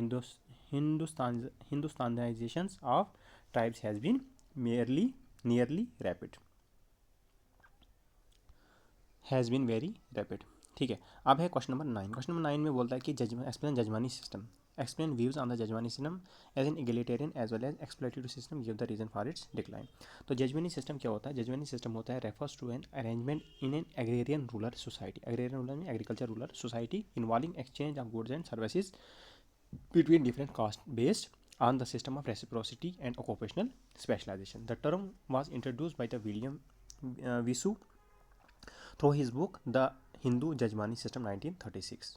Hindustanizations of tribes has been nearly rapid, has been very rapid। ठीक है, अब है क्वेश्चन नंबर 9। क्वेश्चन नंबर 9 में बोलता है कि explain jajmani system, explain views on the jajmani system as an egalitarian as well as exploitative system, give the reason for its decline. तो jajmani system क्या होता है, जजमानी सिस्टम होता है refers to an arrangement in an agrarian rural society, agrarian rural में agriculture rural society involving exchange of goods and services between different caste based on the system of reciprocity and occupational specialization. The term was introduced by the William Visu through his book The Hindu Jajmani System 1936,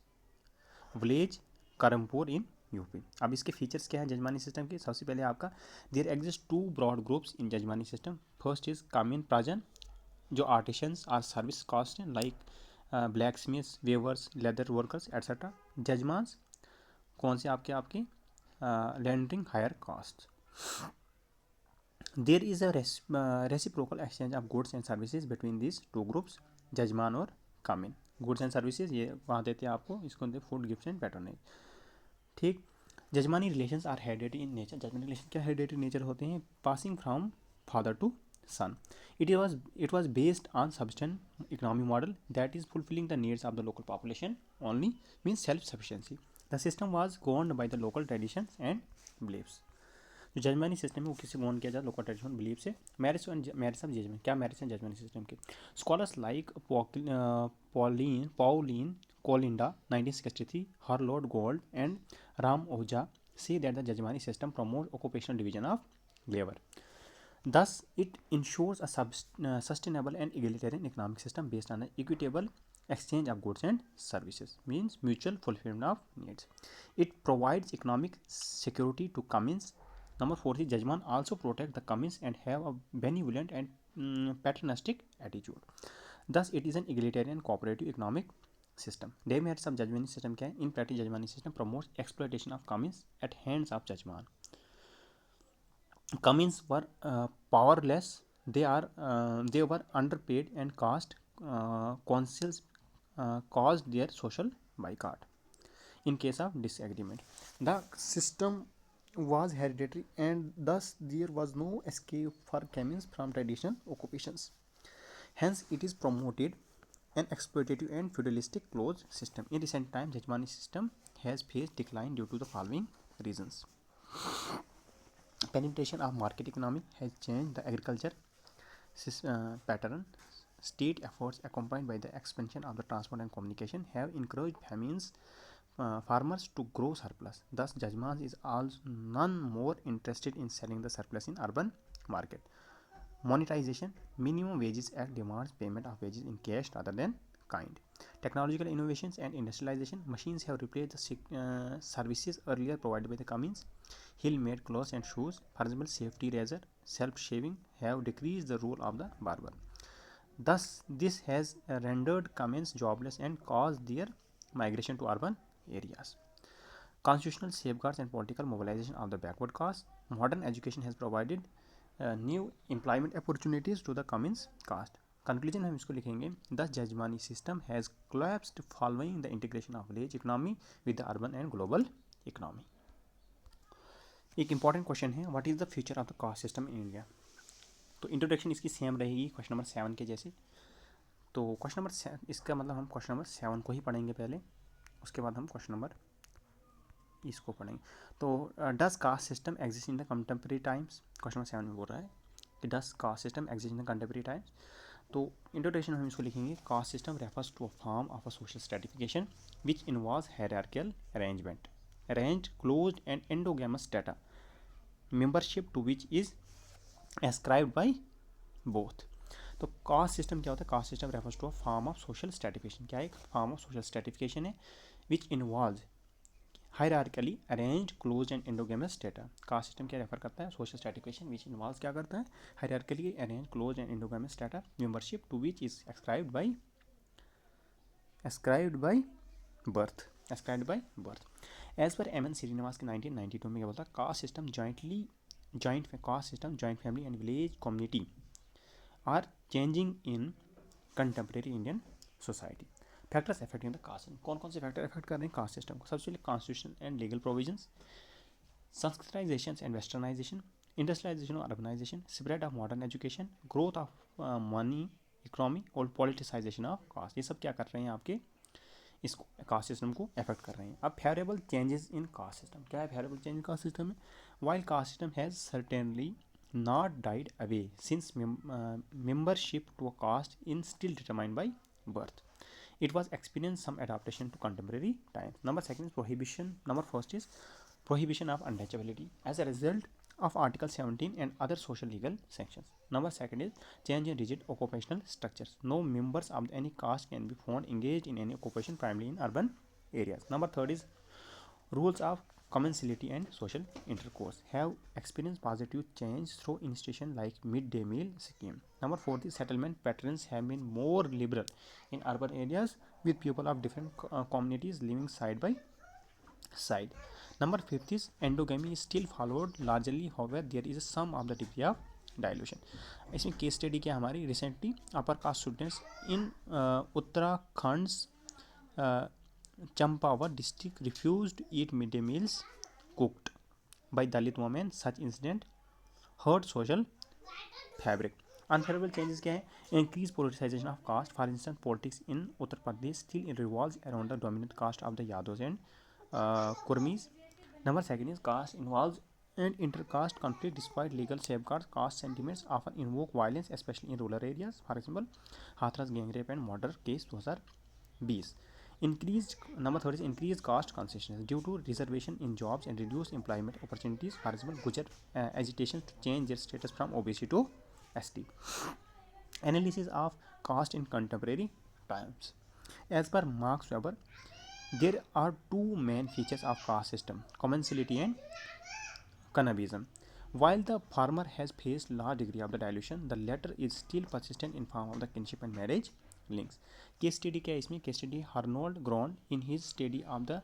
village Karampur in UP. अब इसके features क्या हैं जजमानी system के, सबसे पहले आपका there exist two broad groups in jajmani system. First is kamin prajan जो artisans or service caste like blacksmiths, weavers, leather workers etcetera. Jajmans कौन से आपके लैंडरिंग higher caste. There is a reciprocal exchange of goods and services between this two groups, jajman और कामिन। Goods and services ये वहाँ देते हैं आपको, इसको देते फूड गिफ्ट एंड पैटर्नेज। ठीक, jajmani relations are hereditary in nature, jajmani relation क्या हेरिडेटरी नेचर होते हैं, passing from father to son. It was based on subsistence economy model that is fulfilling the needs of the local population only, means self-sufficiency. The system was governed by the local traditions and beliefs. जो जजमानी system है वो किससे govern किया जाता है, local tradition belief से। Marriage of judgement, क्या marriage है जजमानी सिस्टम के। Scholars like Pauline Kolenda 1963, Harold Gould and Ram Ojha say that the jajmani system promote occupational division of labour. Thus, it ensures a sustainable and egalitarian economic system based on an equitable exchange of goods and services, means mutual fulfillment of needs. It provides economic security to Cummins. Number 4 is Jajman also protect the Cummins and have a benevolent and paternalistic attitude. Thus, it is an egalitarian cooperative economic system. Demerits of Jajmani system क्या है, in practice Jajmani system promotes exploitation of Cummins at hands of Jajman. Cummins were powerless. They were underpaid and councils caused their social boycott in case of disagreement. The system was hereditary and thus there was no escape for Cummins from traditional occupations. Hence, it is promoted an exploitative and feudalistic closed system. In recent times, Jajmani system has faced decline due to the following reasons. Penetration of market economy has changed the agriculture pattern. State efforts accompanied by the expansion of the transport and communication have encouraged farmers to grow surplus. Thus, Jajman is also none more interested in selling the surplus in urban market. Monetization, minimum wages act demands payment of wages in cash rather than kind. Technological innovations and industrialization, machines have replaced the services earlier provided by the Cummins. Hill-made clothes and shoes, for example, safety razor, self-shaving, have decreased the role of the barber. Thus, this has rendered Cummins jobless and caused their migration to urban areas. Constitutional safeguards and political mobilization of the backward caste. Modern education has provided new employment opportunities to the Cummins caste. Conclusion हम इसको लिखेंगे, the jajmani system has collapsed following the integration of village economy with the urban and global economy. एक important question है, what is the future of the caste system in India. तो introduction इसकी same रहेगी question number 7 के जैसे। तो question number इसका मतलब हम क्वेश्चन नंबर 7 को ही पढ़ेंगे पहले, उसके बाद हम क्वेश्चन नंबर इसको पढ़ेंगे। तो does caste system exist in the contemporary times, question number 7 में बोल रहा है कि does caste system exist in the contemporary times. तो इंट्रोडक्शन हम इसको लिखेंगे, caste system refers to a form of a social stratification which involves hierarchical arrangement, arranged, closed and endogamous data, membership to which is ascribed by both. तो caste system क्या होता है? Caste system refers to a form of social stratification, क्या है? एक form of social stratification है which involve hierarchically arranged, closed and endogamous डेटा। Caste system क्या रेफर करता है? सोशल स्ट्रेटिफिकेशन विच इन्वॉल्व क्या करता है? Hierarchically arrange, closed and endogamous डेटा, membership to which is ascribed by birth. As पर एम एन श्रीनिवास के 1992 में क्या बोलता है? Caste system joint family and village community are changing in contemporary Indian society. Factors affecting the caste system, कौन कौन से फैक्टर अफेक्ट कर रहे हैं कास्ट सिस्टम को? सबसे पहले constitution and legal provisions, Sanskritisation and westernisation, industrialisation और urbanisation, spread of modern education, growth of money economy और पॉलिटिसाइजेशन ऑफ कास्ट, ये सब क्या कर रहे हैं? आपके इस कास्ट सिस्टम को अफेक्ट कर रहे हैं। अब favourable changes in caste system, क्या है favourable change in caste system में? While caste system has certainly not died away since membership to a caste is still determined by birth. It was experienced some adaptation to contemporary times. Number second is prohibition. Number first is prohibition of untouchability as a result of Article 17 and other social legal sanctions. Number second is change in rigid occupational structures. No members of any caste can be found engaged in any occupation, primarily in urban areas. Number third is rules of commensality and social intercourse have experienced positive change through institutions like midday meal scheme. Number fourth is settlement patterns have been more liberal in urban areas with people of different communities living side by side. Number fifth is endogamy is still followed largely, however there is some of the degree of dilution. इसमें case study क्या हमारी? Recently upper caste students in Uttarakhand Champavat district refused to eat midday meals cooked by Dalit women. Such incident hurt social fabric. Unfavorable changes क्या है? Increased politicization of caste. For instance, politics in Uttar Pradesh still revolves around the dominant caste of the Yadavs and Kurmis. Number second is caste involves and intercaste conflict despite legal safeguards. Caste sentiments often invoke violence, especially in rural areas. For example, Hathras gang rape and murder case 2020. Increased number third is increased caste consciousness due to reservation in jobs and reduced employment opportunities. For example, Gujar agitation to change their status from OBC to ST. Analysis of caste in contemporary times. As per Marx Weber, there are two main features of caste system: commensality and cannibalism. While the former has faced large degree of the dilution, the latter is still persistent in form of the kinship and marriage links. Case study क्या है इसमें? Case study Harold ग्रॉन in his study of the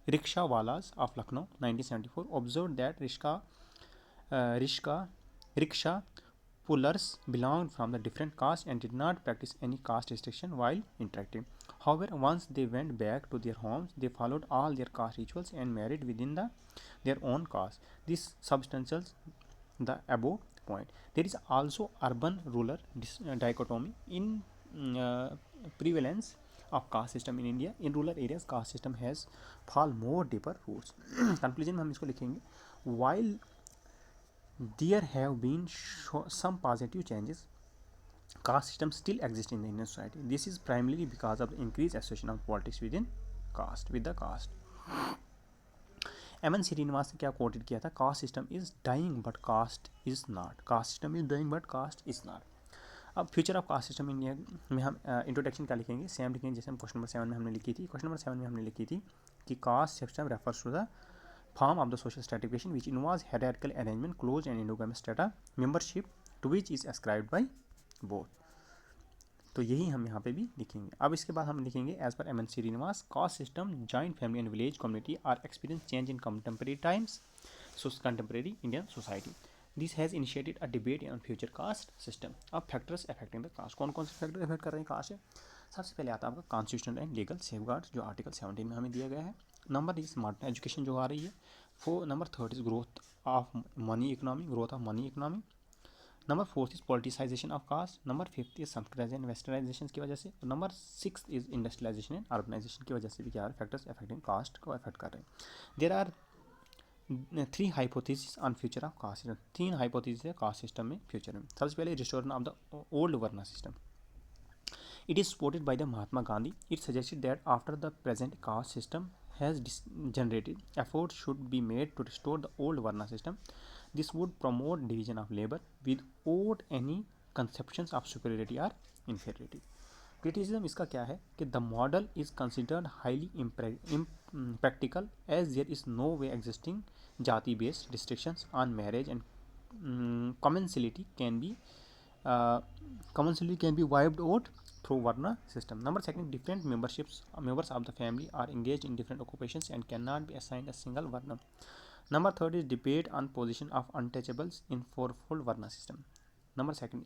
rickshawalas of Lucknow 1974 observed that rickshaw pullers belonged from the different castes and did not practice any caste restriction while interacting. However, once they went back to their homes, they followed all their caste rituals and married within their own caste. This substantiates the above point. There is also urban-rural dichotomy in prevalence of caste system in India. In rural areas, caste system has far more deeper roots. Conclusion में हम इसको लिखेंगे, while there have been some positive changes, caste system still exists in the Indian society. This is primarily because of the increased association of politics within caste with the caste. M N Srinivas ने क्या quoted किया था? Caste system is dying but caste is not. Caste system is dying but caste is not. अब future of caste system India में हम introduction क्या लिखेंगे? Same लिखेंगे जैसे हम क्वेश्चन नंबर 7 में हमने लिखी थी. क्वेश्चन नंबर 7 में हमने लिखी थी कि caste system refers to the form of the social stratification which involves hierarchical arrangement, closed and endogamous strata, membership to which is ascribed by both. तो यही हम यहाँ पे भी लिखेंगे. अब इसके बाद हम लिखेंगे एज पर M N Srinivas, caste system, joint family and village community are experience change in contemporary times, contemporary Indian society. This has initiated a debate on future caste system. अब फैक्टर्स अफेक्टिंग द कास्ट, कौन कौन से factor affect कर रहे हैं cast है? सबसे पहले आता है आपका कॉन्स्टिट्यूशनल एंड लीगल सेफगार्ड्स जो आर्टिकल 17 में हमें दिया गया है. नंबर इज मॉडर्न एजुकेशन जो आ रही है. Number third is growth of money economy. Number fourth is politicisation of caste. Number fifth is Sanskritisation westernisation की वजह से. Number six is industrialisation and urbanisation की वजह से भी क्या फैक्टर्स अफेक्टिंग कास्ट को अफेक्ट कर रहे हैं. 3 hypothesis on future of caste system, 3 hypothesis है कास्ट सिस्टम में फ्यूचर में। सबसे पहले restoration of the old varna system, it is supported by the Mahatma Gandhi. It suggested that after the present caste system has generated, efforts should be made to restore the old Varna system. This would promote division of labor without any conceptions of superiority or inferiority. Criticism इसका क्या है कि the model is considered highly impractical as there is no way existing jati based restrictions on marriage and commensality can be wiped out through Varna system. Number second, different members of the family are engaged in different occupations and cannot be assigned a single Varna. Number third is debate on position of untouchables in fourfold Varna system. Number second,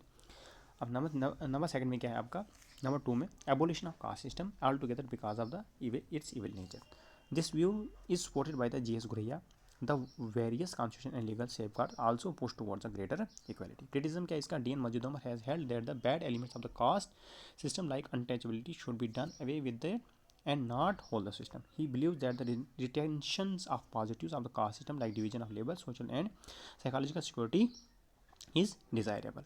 अब number second में क्या है आपका, number 2 में abolition of caste system all together because of the it's evil nature. This view is supported by the G.S. Ghuraiya. The various constitution and legal safeguards also push towards a greater equality. Criticism क्या इसका, D.N. Majumdar has held that the bad elements of the caste system like untouchability should be done away with and not hold the system. He believes that the retentions of positives of the caste system like division of labor, social and psychological security is desirable.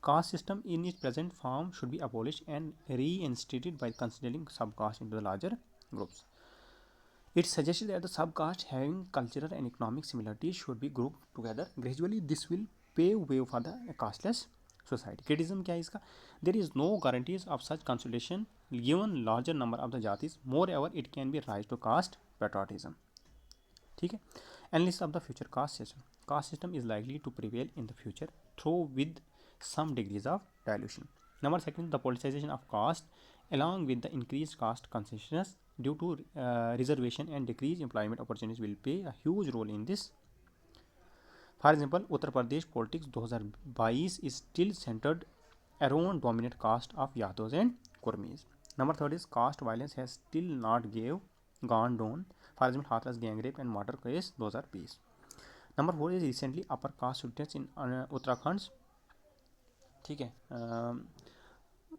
Caste system in its present form should be abolished and reinstated by considering subcaste into the larger groups. It suggested that the subcaste having cultural and economic similarities should be grouped together. Gradually, this will pave way for the casteless society. Criticism क्या है इसका, there is no guarantees of such consolidation given larger number of the jatis. Moreover, it can be rise to caste patriotism. ठीक है. Analysis of the future caste system. Caste system is likely to prevail in the future, though with some degrees of dilution. Number second, the politicization of caste, along with the increased caste consciousness due to reservation and decreased employment opportunities, will play a huge role in this. For example, Uttar Pradesh politics 2022 is still centered around dominant caste of Yadavs and Kurmis. Number third is caste violence has still not gone down. For example, Hathras gang rape and murder case 2020. Number 4 is recently upper caste students in Uttarakhand, ठीक है,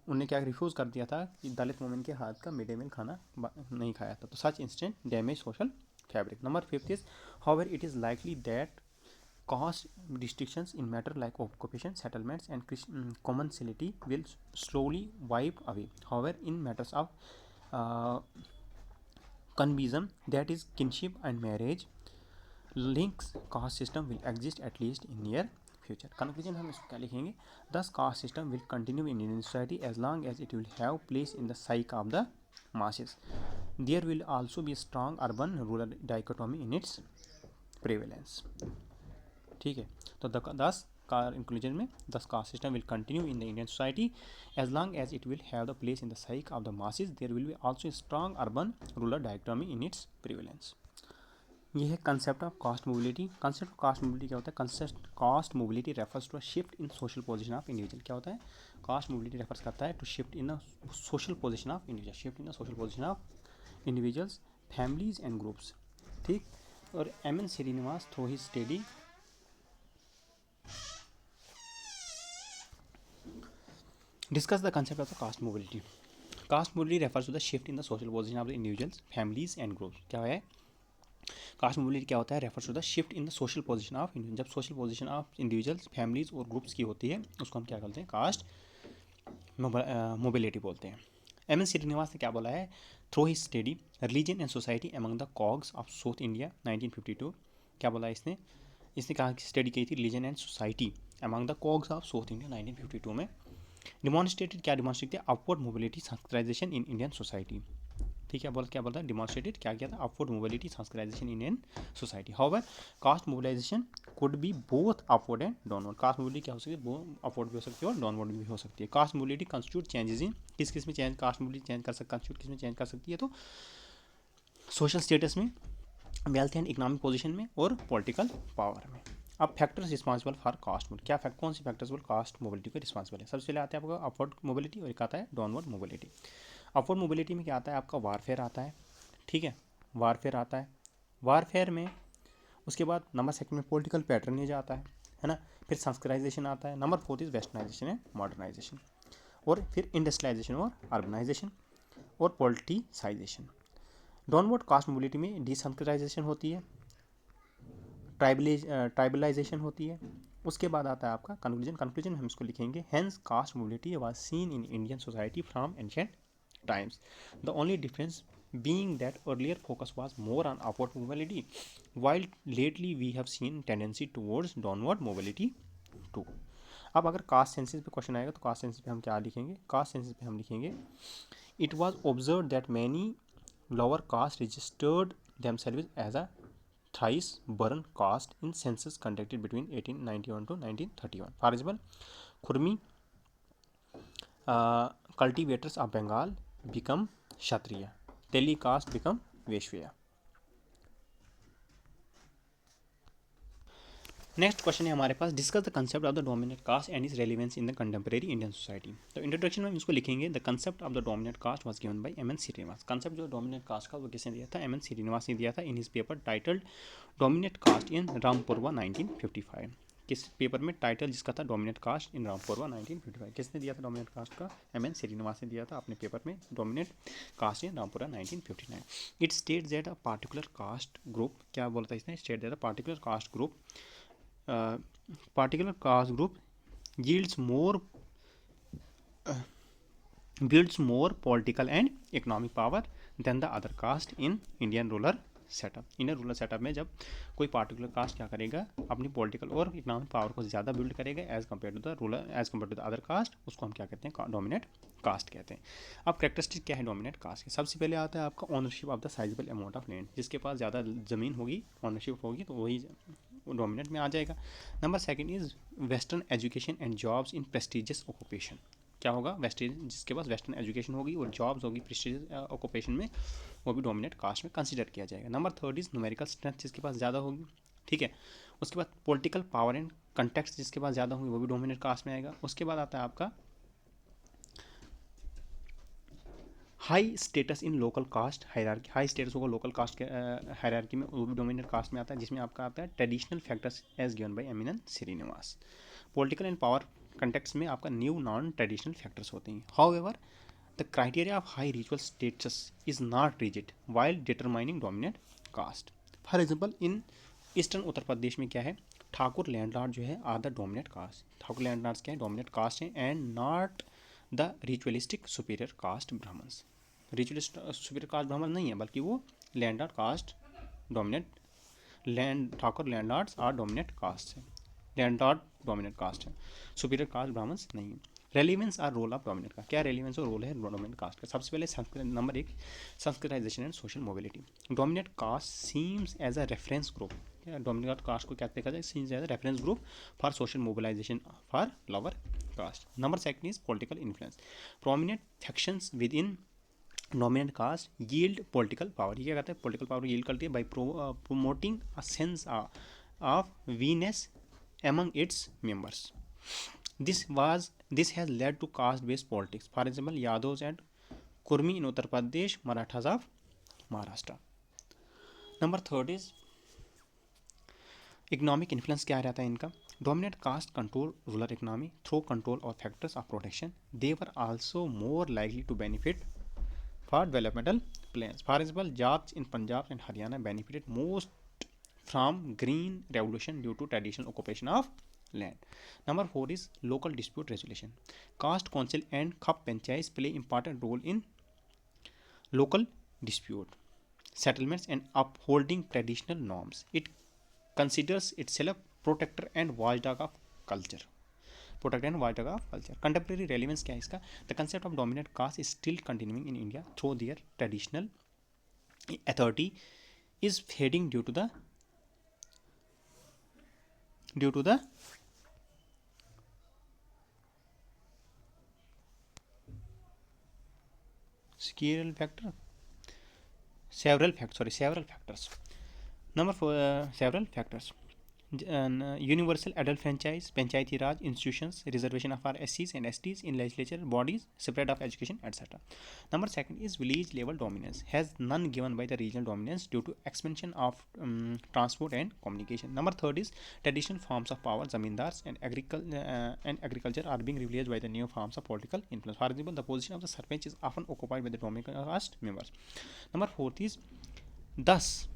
उन्होंने क्या refuse कर दिया था कि दलित women के हाथ का मिड डे मील खाना नहीं खाया था, तो such instant damage social fabric. Number 5 is however it is likely that caste restrictions in matter like occupation, settlements and commensality will slowly wipe away. However, in matters of convisum, that is kinship and marriage links, caste system will exist at least in near future. Conclusion हम इसको क्या लिखेंगे, thus caste system will continue in Indian society as long as it will have place in the psyche of the masses. There will also be a strong urban rural dichotomy in its prevalence. ठीक है, तो thus conclusion में thus caste system will continue in the Indian society as long as it will have the place in the psyche of the masses. There will be also a strong urban rural dichotomy in its prevalence. ये है concept of caste mobility. Concept of caste mobility क्या होता है, concept caste mobility refers to a shift in social position of individual. क्या होता है, caste mobility refers करता है to shift in a social position of individual, shift in a social position of individuals, families and groups. ठीक, और M.N. Srinivas through his study discuss the concept of the caste mobility. Caste mobility refers to the shift in the social position of the individuals, families and groups. क्या है caste mobility, क्या होता है, refers to the shift in the social position of individual. जब social position of individuals, families और groups की होती है उसको हम क्या बोलते हैं, कास्ट मोबिलिटी बोलते हैं. M.N. श्रीनिवास ने क्या बोला है, through his study religion and society among the Coorgs of South India 1952. क्या बोला इसने कहा कि स्टडी की थी religion and society among the Coorgs of South India 1952 में. डिमॉन्स्ट्रेटेड, क्या डिमॉन्स्ट्रेट किया, upward mobility Sanskritisation in Indian society. ठीक है, क्या बोलता है, डिमॉन्स्ट्रेटेड क्या किया था, upward mobility Sanskritisation in Indian society. However caste mobilisation could be both upward and downward. Cast mobility क्या हो सकती है, अपवर्ड भी हो सकती है और डाउनवर्ड भी हो सकती है. Caste mobility constitute changes in किस में चेंज, कास्ट मोबिलिटी चेंज कर सकती, कंस्टिट्यूट किस में चेंज कर सकती है, तो सोशल स्टेटस में, वेल्थ एंड इकोनॉमिक पोजीशन में और पॉलिटिकल पावर में. अब factors responsible for caste mobility, क्या कौन सी फैक्टर्स कास्ट मोबिलिटी को रिस्पॉन्सिबल है. सबसे पहले आता है आपका अपवर्ड मोबिलिटी और एक आता है डाउनवर्ड मोबिलिटी. अपवर्ड मोबिलिटी में क्या आता है, आपका वारफेयर आता है. ठीक है, वारफेयर आता है. वारफेयर में उसके बाद नंबर सेकंड में पॉलिटिकल पैटर्नेज आता है ना. फिर संस्कृताइजेशन आता है. Number 4 is westernisation and modernisation. और फिर इंडस्ट्रियलाइजेशन और अर्बनाइजेशन और पॉलिटिसाइजेशन. डाउनवर्ड कास्ट मोबिलिटी में डिसंस्कृताइजेशन होती है. ट्राइबलाइजेशन होती है। उसके बाद आता है आपका कंक्लूजन। कंक्लूजन में हम इसको लिखेंगे, hence caste mobility was seen in Indian society from ancient times. The only difference being that earlier focus was more on upward mobility, while lately we have seen tendency towards downward mobility too. अब अगर caste census पे question आएगा तो caste census पे हम क्या लिखेंगे? Caste census पे हम लिखेंगे, it was observe that many lower caste registered themselves as a thrice burn caste in census conducted between 1891 to 1931. For example, Khurmi cultivators of Bengal become Kshatriya, Teli caste become Vaishya. Next question है हमारे पास, discuss the concept of the dominate caste and is relevance in the contemporary Indian society. तो introduction में हम इसको लिखेंगे, the concept of the dominate caste was given by M N. Srinivas. Concept जो dominate caste का वो किसने दिया था? एम.एन. श्रीनिवास ने दिया था in his paper titled dominate caste in Rampura 1955। किस पेपर में? टाइटल जिसका था डोमिनेट कास्ट इन रामपुरवा 1955। किसने दिया था डोमिनेट कास्ट का? एम.एन. श्रीनिवास ने दिया था अपने पेपर में dominate caste in Rampura 1959। It states that a particular caste group, क्या बोलता है इसने? State that a particular caste group particular caste group yields more builds more political and economic power than the other caste in Indian rural setup. Indian rural setup में जब कोई particular cast क्या करेगा? अपनी पॉलिटिकल और economic power को ज़्यादा build करेगा as compare to the rural, as compare to the other caste, उसको हम क्या कहते हैं? डोमिनेट कास्ट कहते हैं। अब कैरेक्टरिस्टिक क्या है डोमिनेट कास्ट की? सबसे पहले आता है आपका ownership of the sizeable amount of land. जिसके पास ज़्यादा ज़मीन होगी, ओनरशिप होगी, तो वही डोमिनेट में आ जाएगा। Number second is western education and jobs in prestigious occupation. क्या होगा? वेस्टर्न, जिसके पास वेस्टर्न एजुकेशन होगी और जॉब्स होगी प्रेस्टिजियस ऑक्यूपेशन में, वो भी डोमिनेट कास्ट में कंसिडर किया जाएगा। Number third is numerical strength, जिसके पास ज़्यादा होगी, ठीक है। उसके बाद पॉलिटिकल पावर एंड कंटेक्स्ट, जिसके पास ज़्यादा होगी, वो भी डोमिनेट कास्ट में आएगा। उसके बाद आता है आपका high status in local caste hierarchy. High status होगा लोकल कास्ट के हायरार्की में, वो भी डोमिनेट कास्ट में आता है, जिसमें आपका आता है traditional factors as given by M N. Srinivas. Political and power context में आपका न्यू नॉन ट्रेडिशनल फैक्टर्स होते हैं। However the criteria of high ritual status is not rigid while determining dominate caste. For example in eastern Uttar Pradesh में क्या है? Thakur landlord जो है are the dominate caste. Thakur landlords क्या है? डोमिनेट कास्ट हैं, and not the ritualistic superior caste Brahmins. Ritualist superior cast Brahmin नहीं है, बल्कि वो landlord caste dominate, land Thakur landlords are dominate caste है, लैंडलॉर्ड डोमिनेट कास्ट है, सुपीरियर कास्ट ब्राह्मण्स नहीं है। Relevance are role of dominate caste. क्या रेलिवेंस और रोल है डोमिनेट कास्ट का? सबसे पहले संस्कृत, नंबर एक, Sanskritisation and social mobility. Dominate caste seems as a reference group. Dominate caste को क्या देखा जाए? Seems as a reference group for social mobilisation for lower caste. Number second is political influence. Prominent factions within dominant caste yield political power. ये क्या कहते हैं? Political power yield करती है by promoting a sense of weness among its members. This has led to caste-based politics. For example, Yadavs and Kurmi in Uttar Pradesh, Marathas of Maharashtra. Number third is economic influence. क्या रहता है इनका? Dominant caste control rural economy through control of factors of protection. They were also more likely to benefit for developmental plans. For example, Jats in Punjab and Haryana benefited most from green revolution due to traditional occupation of land. Number 4 is local dispute resolution. Caste council and khap panchayats play important role in local dispute settlements and upholding traditional norms. It considers itself protector and watchdog of culture. Protector and watchdog of culture. Contemporary relevance क्या है इसका? The concept of dominant caste is still continuing in India through their traditional authority is fading due to the several factors. Number 4, several factors. Universal adult franchise, panchayati raj institutions, reservation of our SCs and STs in legislature bodies, spread of education, etc. Number second is village level dominance, has none given by the regional dominance due to expansion of transport and communication. Number third is traditional forms of power, zamindars and agriculture are being replaced by the new forms of political influence. For example, the position of the sarpanch is often occupied by the dominant caste members. Number fourth is thus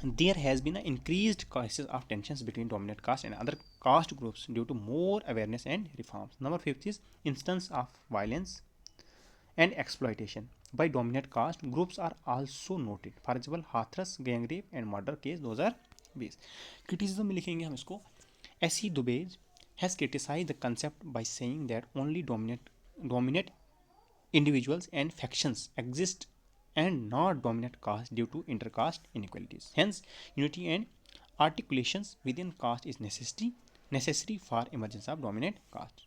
there has been an increased cases of tensions between dominant caste and other caste groups due to more awareness and reforms. Number 5 is instance of violence and exploitation by dominant caste groups are also noted. For example, Hathras gang rape and murder case 2020. Criticism में लिखेंगे हम इसको. S.E. Dubey has criticized the concept by saying that only dominant individuals and factions exist and not dominant caste due to intercaste inequalities. Hence, unity and articulations within caste is necessary for emergence of dominant caste.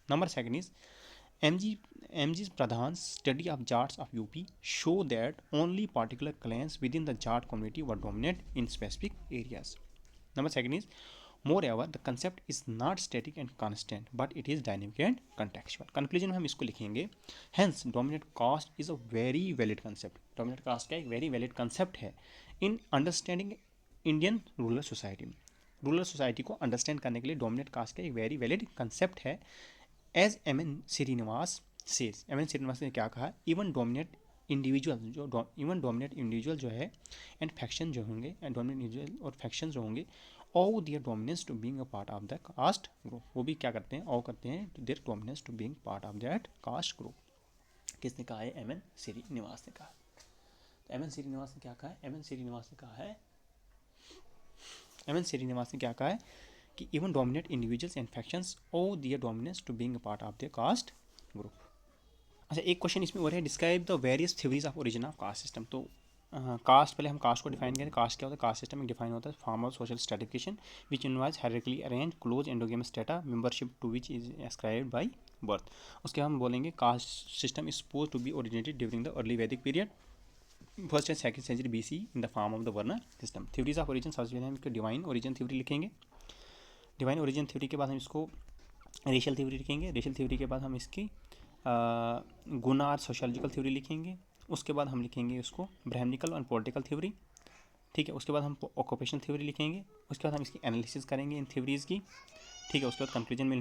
Number 2 is M.G. Pradhan's study of Jats of UP show that only particular clans within the Jat community were dominant in specific areas. Number 2 is moreover the concept is not static and constant but it is dynamic and contextual. Conclusion में हम इसको लिखेंगे. Hence dominant caste is a very valid concept. Dominant caste का एक very valid concept है in understanding Indian rural society. Rural society को understand करने के लिए डोमिनेट कास्ट का एक वेरी वैलिड कंसेप्ट है. As M.N. Srinivas says, M.N. Srinivas ने क्या कहा, इवन डोमिनेट इंडिविजुअल जो है एंड फैक्शन जो होंगे एंड डोमिनेट इंडिविजुअल और फैक्शन जो होंगे all their dominance to being a part of the caste group. वो भी क्या करते हैं, all करते हैं their dominance to being part of that caste group. किसने कहा है? M.N. Srinivas ने कहा. तो M.N. Srinivas ने क्या कहा है? M.N. Srinivas ने क्या कहा है कि even dominant individuals and factions owe their dominance to being a part of their caste group. अच्छा, एक क्वेश्चन इसमें और है, describe the various theories of origin of caste system. तो कास्ट पहले हम कास्ट को डिफाइन करें. कास्ट क्या होता है? कास्ट सिस्टम में डिफाइन होता है form of social stratification which involves hierarchically arrange close endogamous strata membership to which is ascribed by birth. उसके हम बोलेंगे caste system is suppose to be originated during the early Vedic period first and second century BC in the form of the varna system. Theories of origin सबसे पहले हम इसको divine origin theory लिखेंगे. Divine origin theory के बाद हम इसको racial theory लिखेंगे. रेशियल थ्योरी के बाद हम इसकी गुना सोशियोलॉजिकल थ्योरी लिखेंगे. उसके बाद हम लिखेंगे उसको ब्राह्मणिकल और पॉलिटिकल थ्योरी. ठीक है. उसके बाद हम ऑक्यूपेशन थ्योरी लिखेंगे. उसके बाद हम इसकी एनालिसिस करेंगे इन थ्योरीज की. ठीक है. उसके बाद कंक्लूजन में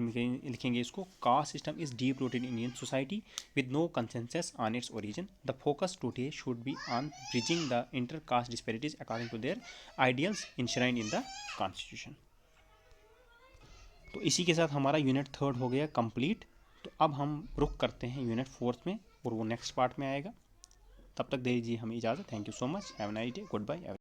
लिखेंगे इसको caste system is deep rooted in Indian society with no consensus on its origin. The focus today should be on bridging the inter caste disparities according to their ideals enshrined in the constitution. तो इसी के साथ हमारा unit 3 हो गया complete. तो अब हम रुक करते हैं यूनिट 4 में और वो नेक्स्ट पार्ट में आएगा. तब तक दे दीजिए हमें इजाज़त. Thank you so much. Have a nice day. Good bye.